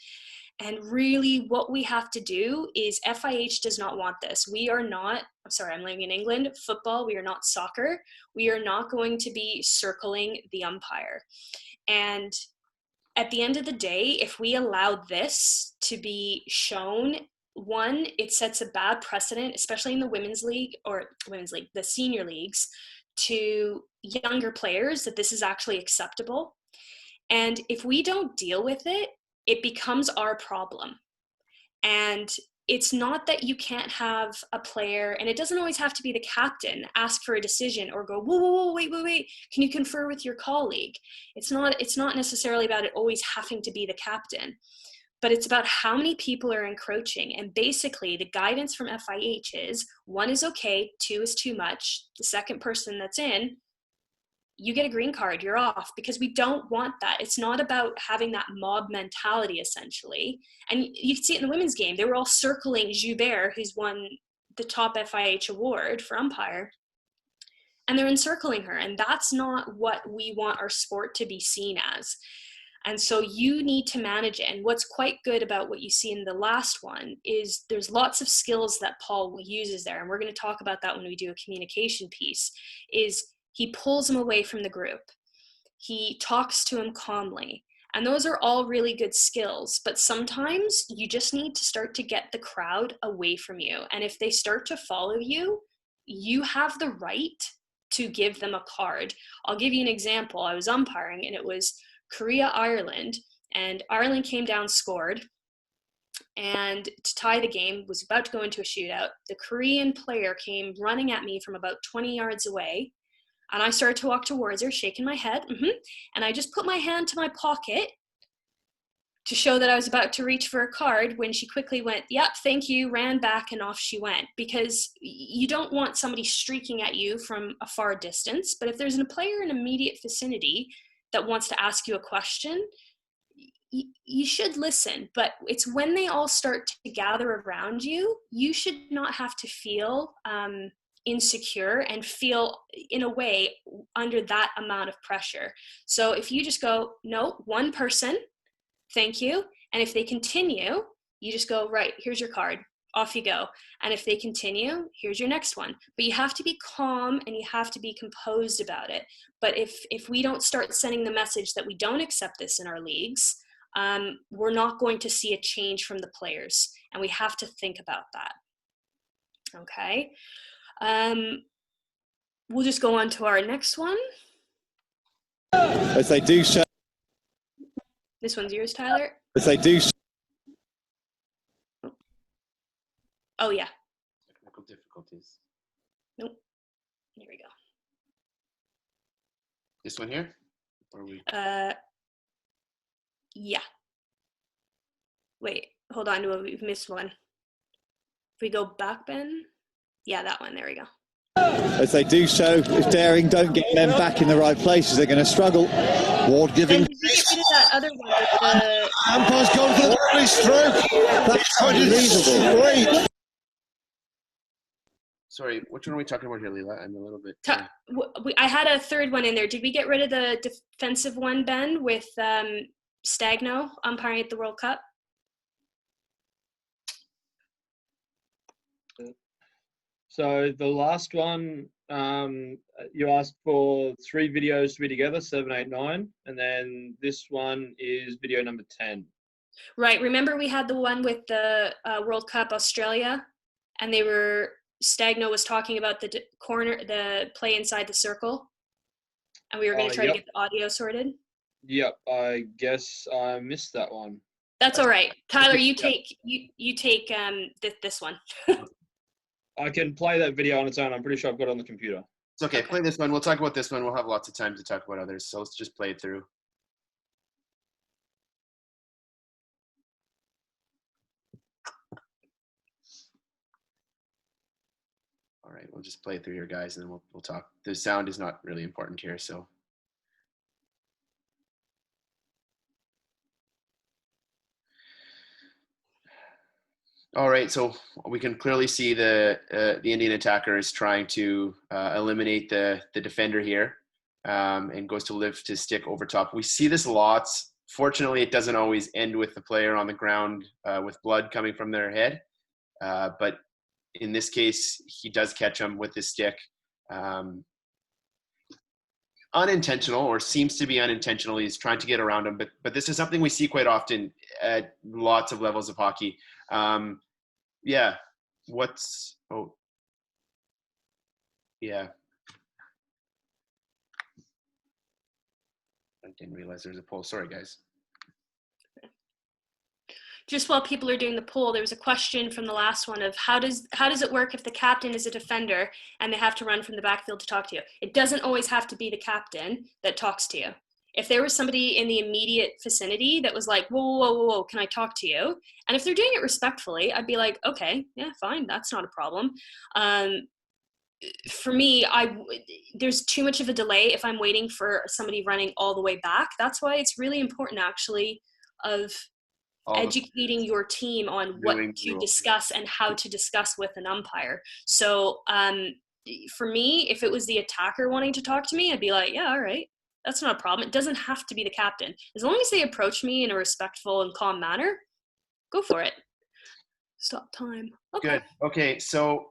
And really what we have to do is, FIH does not want this. We are not, I'm sorry, I'm living in England, football, we are not soccer. We are not going to be circling the umpire. And at the end of the day, if we allow this to be shown, one, it sets a bad precedent, especially in the the senior leagues, to younger players, that this is actually acceptable. And if we don't deal with it, it becomes our problem. And it's not that you can't have a player, and it doesn't always have to be the captain, ask for a decision or go, whoa, wait, can you confer with your colleague? It's not necessarily about it always having to be the captain, but it's about how many people are encroaching. And basically the guidance from FIH is 1 is okay, 2 is too much. The second person that's in, you get a green card, you're off, because we don't want that. It's not about having that mob mentality, essentially. And you can see it in the women's game. They were all circling Joubert, who's won the top FIH award for umpire, and they're encircling her. And that's not what we want our sport to be seen as. And so you need to manage it. And what's quite good about what you see in the last one is there's lots of skills that Paul uses there. And we're going to talk about that when we do a communication piece, is he pulls him away from the group. He talks to him calmly. And those are all really good skills. But sometimes you just need to start to get the crowd away from you. And if they start to follow you, you have the right to give them a card. I'll give you an example. I was umpiring, and it was Korea-Ireland. And Ireland came down, scored. And to tie the game, was about to go into a shootout. The Korean player came running at me from about 20 yards away. And I started to walk towards her, shaking my head. And I just put my hand to my pocket to show that I was about to reach for a card, when she quickly went, yep, thank you, ran back, and off she went. Because you don't want somebody streaking at you from a far distance. But if there's a player in immediate vicinity that wants to ask you a question, you should listen. But it's when they all start to gather around you, you should not have to feel insecure and feel, in a way, under that amount of pressure. So if you just go, no, one person, thank you. And if they continue, you just go, right, here's your card, off you go. And if they continue, here's your next one. But you have to be calm and you have to be composed about it. But if we don't start sending the message that we don't accept this in our leagues, we're not going to see a change from the players. And we have to think about that. Okay. We'll just go on to our next one. As they do so. This one's yours, Tyler. As they do so. Oh, yeah. Technical difficulties. Nope. Here we go. This one here? Or we? Yeah. Wait, hold on. We've missed one. If we go back, Ben. Yeah, that one. There we go. As they do so, if Daring don't get men back in the right places, they're going to struggle. Ward giving. Did we get rid of that other one with the... Umpire's gone for the early stroke. That's unbelievable. Great. Sorry, which one are we talking about here, Leela? I'm a little bit... I had a third one in there. Did we get rid of the defensive one, Ben, with Stagno umpiring at the World Cup? So the last one, you asked for 3 videos to be together, 7, 8, 9, and then this one is video number 10. Right. Remember we had the one with the World Cup Australia, and Stagno was talking about the play inside the circle, and we were going to try to get the audio sorted. Yep, I guess I missed that one. That's all right, Tyler. You take this one. I can play that video on its own. I'm pretty sure I've got it on the computer. It's okay. Play this one. We'll talk about this one. We'll have lots of time to talk about others. So let's just play it through. All right, we'll just play it through here, guys, and then we'll talk. The sound is not really important here, so. All right, so we can clearly see the Indian attacker is trying to eliminate the defender here, and goes to lift his stick over top. We see this lots. Fortunately, it doesn't always end with the player on the ground with blood coming from their head, but in this case, he does catch him with his stick. Unintentional, or seems to be unintentional. He's trying to get around him, but this is something we see quite often at lots of levels of hockey. Yeah, yeah. I didn't realize there's a poll. Sorry, guys. Just while people are doing the poll, there was a question from the last one of how does it work if the captain is a defender and they have to run from the backfield to talk to you? It doesn't always have to be the captain that talks to you. If there was somebody in the immediate vicinity that was like, whoa, can I talk to you? And if they're doing it respectfully, I'd be like, okay, yeah, fine, that's not a problem. For me, there's too much of a delay if I'm waiting for somebody running all the way back. That's why it's really important, actually, of educating your team on what to discuss and how to discuss with an umpire. So for me, if it was the attacker wanting to talk to me, I'd be like, yeah, all right, that's not a problem. It doesn't have to be the captain. As long as they approach me in a respectful and calm manner, go for it. Stop time. Okay. Good. Okay, so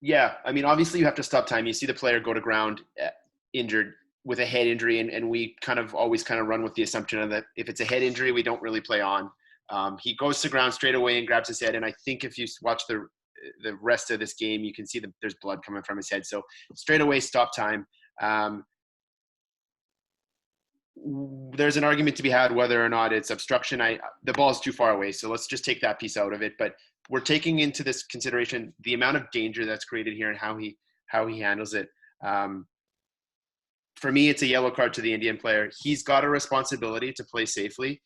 yeah, I mean, obviously you have to stop time. You see the player go to ground injured with a head injury, and we always run with the assumption that if it's a head injury, we don't really play on. He goes to ground straight away and grabs his head, and I think if you watch the rest of this game, you can see that there's blood coming from his head. So straight away, stop time. There's an argument to be had whether or not it's obstruction. The ball is too far away, so let's just take that piece out of it. But we're taking into this consideration the amount of danger that's created here and how he handles it. For me, it's a yellow card to the Indian player. He's got a responsibility to play safely.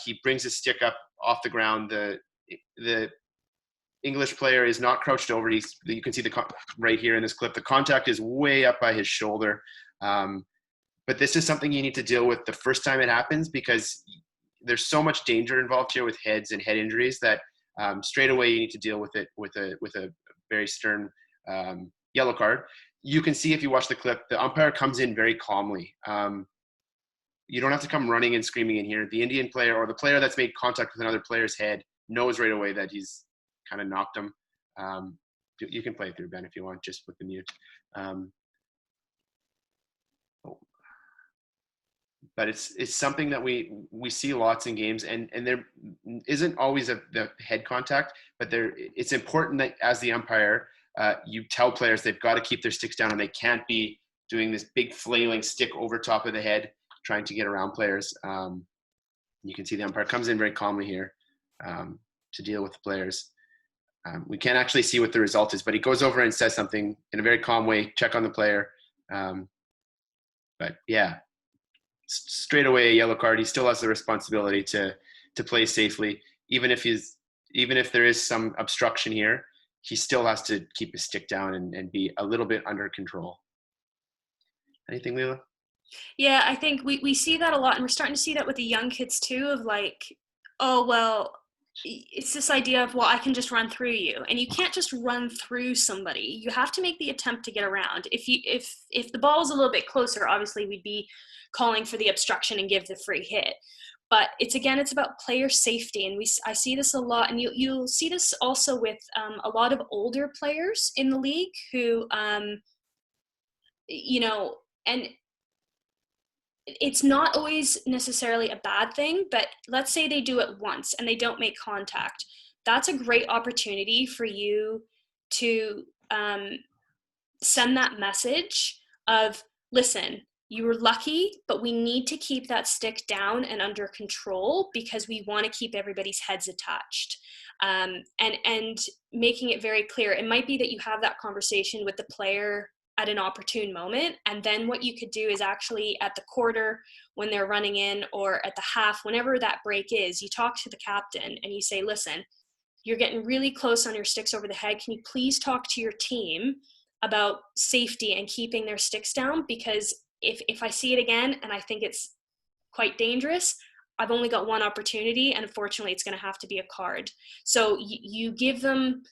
He brings his stick up off the ground. The English player is not crouched over. You can see right here in this clip, the contact is way up by his shoulder. But this is something you need to deal with the first time it happens, because there's so much danger involved here with heads and head injuries that straight away you need to deal with it with a very stern yellow card. You can see if you watch the clip, the umpire comes in very calmly. You don't have to come running and screaming in here. The Indian player or the player that's made contact with another player's head knows right away that he's kind of knocked him. You can play it through, Ben, if you want, just with the mute. But it's something that we see lots in games, and there isn't always the head contact, but it's important that as the umpire, you tell players they've got to keep their sticks down and they can't be doing this big flailing stick over top of the head trying to get around players. You can see the umpire comes in very calmly here to deal with the players. We can't actually see what the result is, but he goes over and says something in a very calm way, check on the player. But yeah, straight away a yellow card. He still has the responsibility to play safely, even if there is some obstruction here. He still has to keep his stick down and be a little bit under control. Anything, Lelia? Yeah, I think we see that a lot, and we're starting to see that with the young kids too, of like, oh, well, it's this idea of, well, I can just run through you, and you can't just run through somebody. You have to make the attempt to get around. If the ball is a little bit closer, obviously we'd be calling for the obstruction and give the free hit. But it's about player safety, and I see this a lot, and you'll see this also with a lot of older players in the league who, and it's not always necessarily a bad thing, but let's say they do it once and they don't make contact. That's a great opportunity for you to send that message of, listen, you were lucky, but we need to keep that stick down and under control because we want to keep everybody's heads attached. And making it very clear. It might be that you have that conversation with the player at an opportune moment, and then what you could do is actually at the quarter when they're running in, or at the half, whenever that break is, you talk to the captain and you say, listen, you're getting really close on your sticks over the head. Can you please talk to your team about safety and keeping their sticks down? Because if I see it again and I think it's quite dangerous, I've only got one opportunity, and unfortunately it's going to have to be a card. So you give them,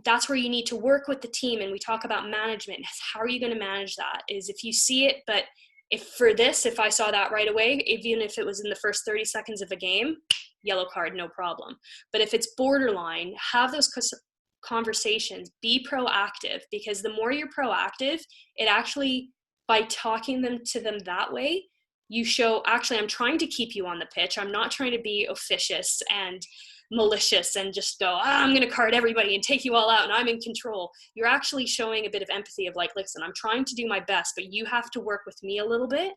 that's where you need to work with the team. And we talk about management. How are you going to manage that? Is if you see it, but if I saw that right away, even if it was in the first 30 seconds of a game, yellow card, no problem. But if it's borderline, have those conversations, be proactive, because the more you're proactive, it actually, by talking to them that way, you show, actually, I'm trying to keep you on the pitch. I'm not trying to be officious and malicious and just go, I'm going to card everybody and take you all out and I'm in control. You're actually showing a bit of empathy of like, listen, I'm trying to do my best, but you have to work with me a little bit.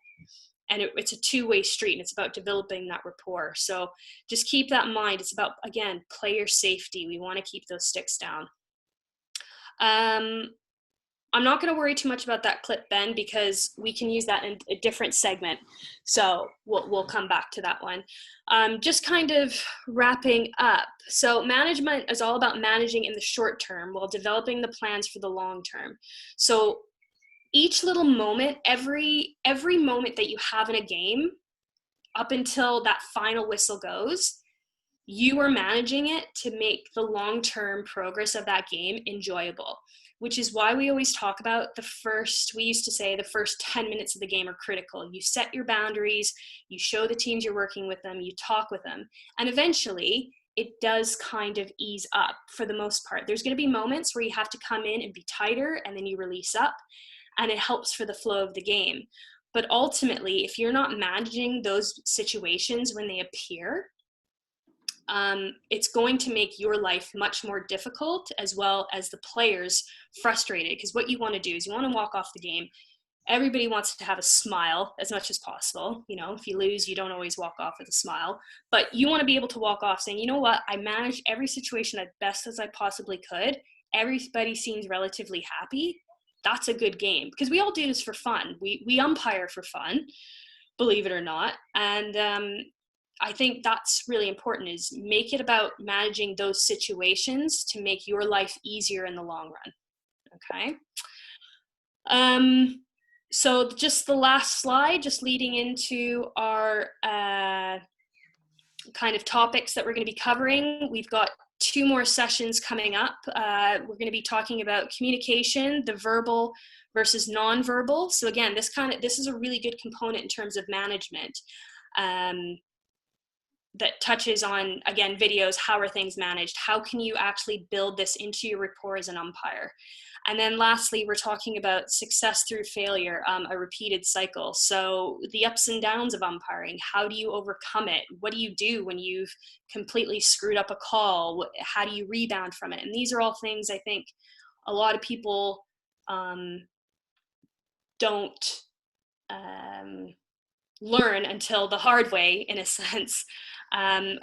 And it's a two-way street, and it's about developing that rapport. So just keep that in mind. It's about, again, player safety. We want to keep those sticks down. I'm not going to worry too much about that clip, Ben, because we can use that in a different segment. So we'll come back to that one. Just kind of wrapping up. So management is all about managing in the short term while developing the plans for the long term. So each little moment, every moment that you have in a game, up until that final whistle goes, you are managing it to make the long-term progress of that game enjoyable, which is why we always talk about we used to say the first 10 minutes of the game are critical. You set your boundaries, you show the teams you're working with them, you talk with them, and eventually it does kind of ease up for the most part. There's going to be moments where you have to come in and be tighter, and then you release up, and it helps for the flow of the game. But ultimately, if you're not managing those situations when they appear, it's going to make your life much more difficult, as well as the players frustrated, because what you want to do is you want to walk off the game. Everybody wants to have a smile as much as possible. You know, if you lose, you don't always walk off with a smile, but you want to be able to walk off saying, you know what, I managed every situation as best as I possibly could. Everybody seems relatively happy. That's a good game, because we all do this for fun. We umpire for fun, believe it or not. And I think that's really important, is make it about managing those situations to make your life easier in the long run. Okay. So just the last slide, just leading into our kind of topics that we're going to be covering. We've got 2 more sessions coming up. We're going to be talking about communication, the verbal versus nonverbal. So again, this is a really good component in terms of management. That touches on, again, videos, how are things managed? How can you actually build this into your rapport as an umpire? And then lastly, we're talking about success through failure, a repeated cycle. So the ups and downs of umpiring, how do you overcome it? What do you do when you've completely screwed up a call? How do you rebound from it? And these are all things I think a lot of people don't learn until the hard way, in a sense.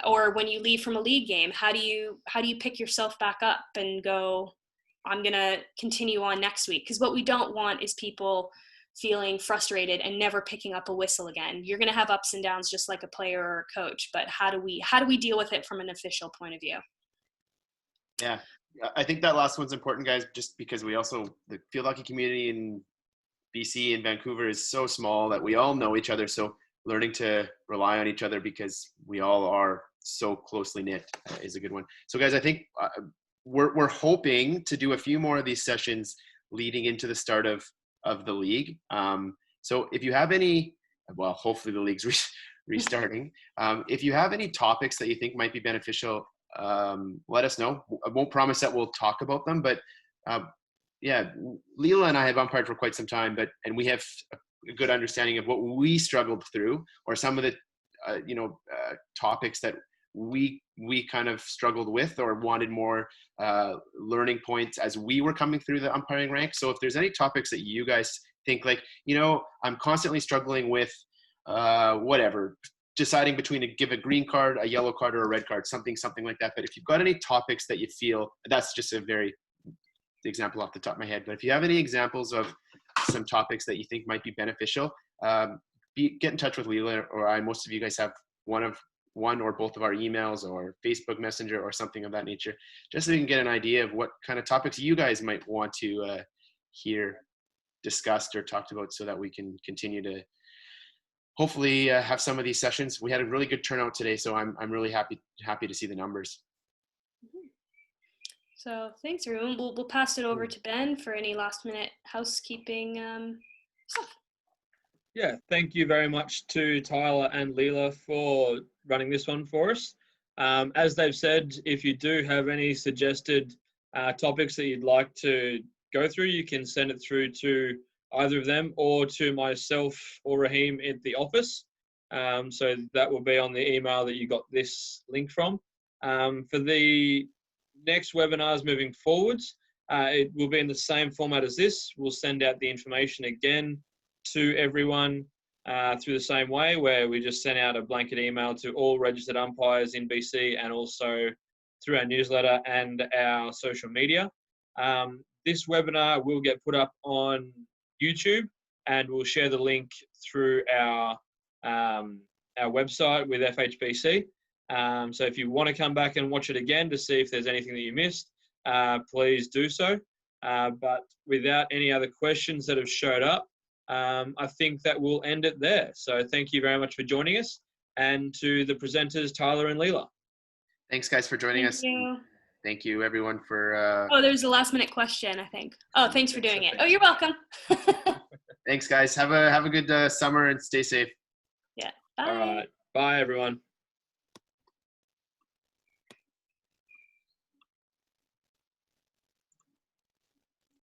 Or when you leave from a league game, how do you pick yourself back up and go, I'm going to continue on next week? Because what we don't want is people feeling frustrated and never picking up a whistle again. You're going to have ups and downs just like a player or a coach, but how do we deal with it from an official point of view? Yeah, I think that last one's important, guys, just because the field hockey community in BC and Vancouver is so small that we all know each other. So learning to rely on each other, because we all are so closely knit, is a good one. So guys, I think we're hoping to do a few more of these sessions leading into the start of the league. So if you have any, well, hopefully the league's restarting. If you have any topics that you think might be beneficial, let us know. I won't promise that we'll talk about them, but yeah, Lelia and I have umpired for quite some time, and we have a good understanding of what we struggled through, or some of the topics that we kind of struggled with or wanted more learning points as we were coming through the umpiring ranks. So if there's any topics that you guys think, like, I'm constantly struggling with whatever, deciding between give a green card, a yellow card, or a red card, something like that. But if you've got any topics that you feel, that's just a very example off the top of my head, but if you have any examples of some topics that you think might be beneficial, get in touch with Lelia or I. Most of you guys have one of one or both of our emails or Facebook Messenger or something of that nature, just so you can get an idea of what kind of topics you guys might want to hear discussed or talked about, so that we can continue to hopefully have some of these sessions. We had a really good turnout today, so I'm really happy to see the numbers. So thanks, everyone. We'll pass it over to Ben for any last minute housekeeping stuff. Yeah, thank you very much to Tyler and Lelia for running this one for us. As they've said, if you do have any suggested topics that you'd like to go through, you can send it through to either of them or to myself or Raheem at the office. So that will be on the email that you got this link from. For the next webinars moving forwards, it will be in the same format as this. We'll send out the information again to everyone through the same way, where we just sent out a blanket email to all registered umpires in BC, and also through our newsletter and our social media. This webinar will get put up on YouTube, and we'll share the link through our website with FHBC. So if you want to come back and watch it again to see if there's anything that you missed, please do so. But without any other questions that have showed up, I think that we'll end it there. So thank you very much for joining us, and to the presenters, Tyler and Lelia. Thanks, guys, for joining us. Thank you, everyone, for... Oh, there's a last minute question, I think. Oh, thanks for doing it. Oh, you're welcome. Thanks, guys. Have a good summer and stay safe. Yeah. Bye. All right. Bye, everyone.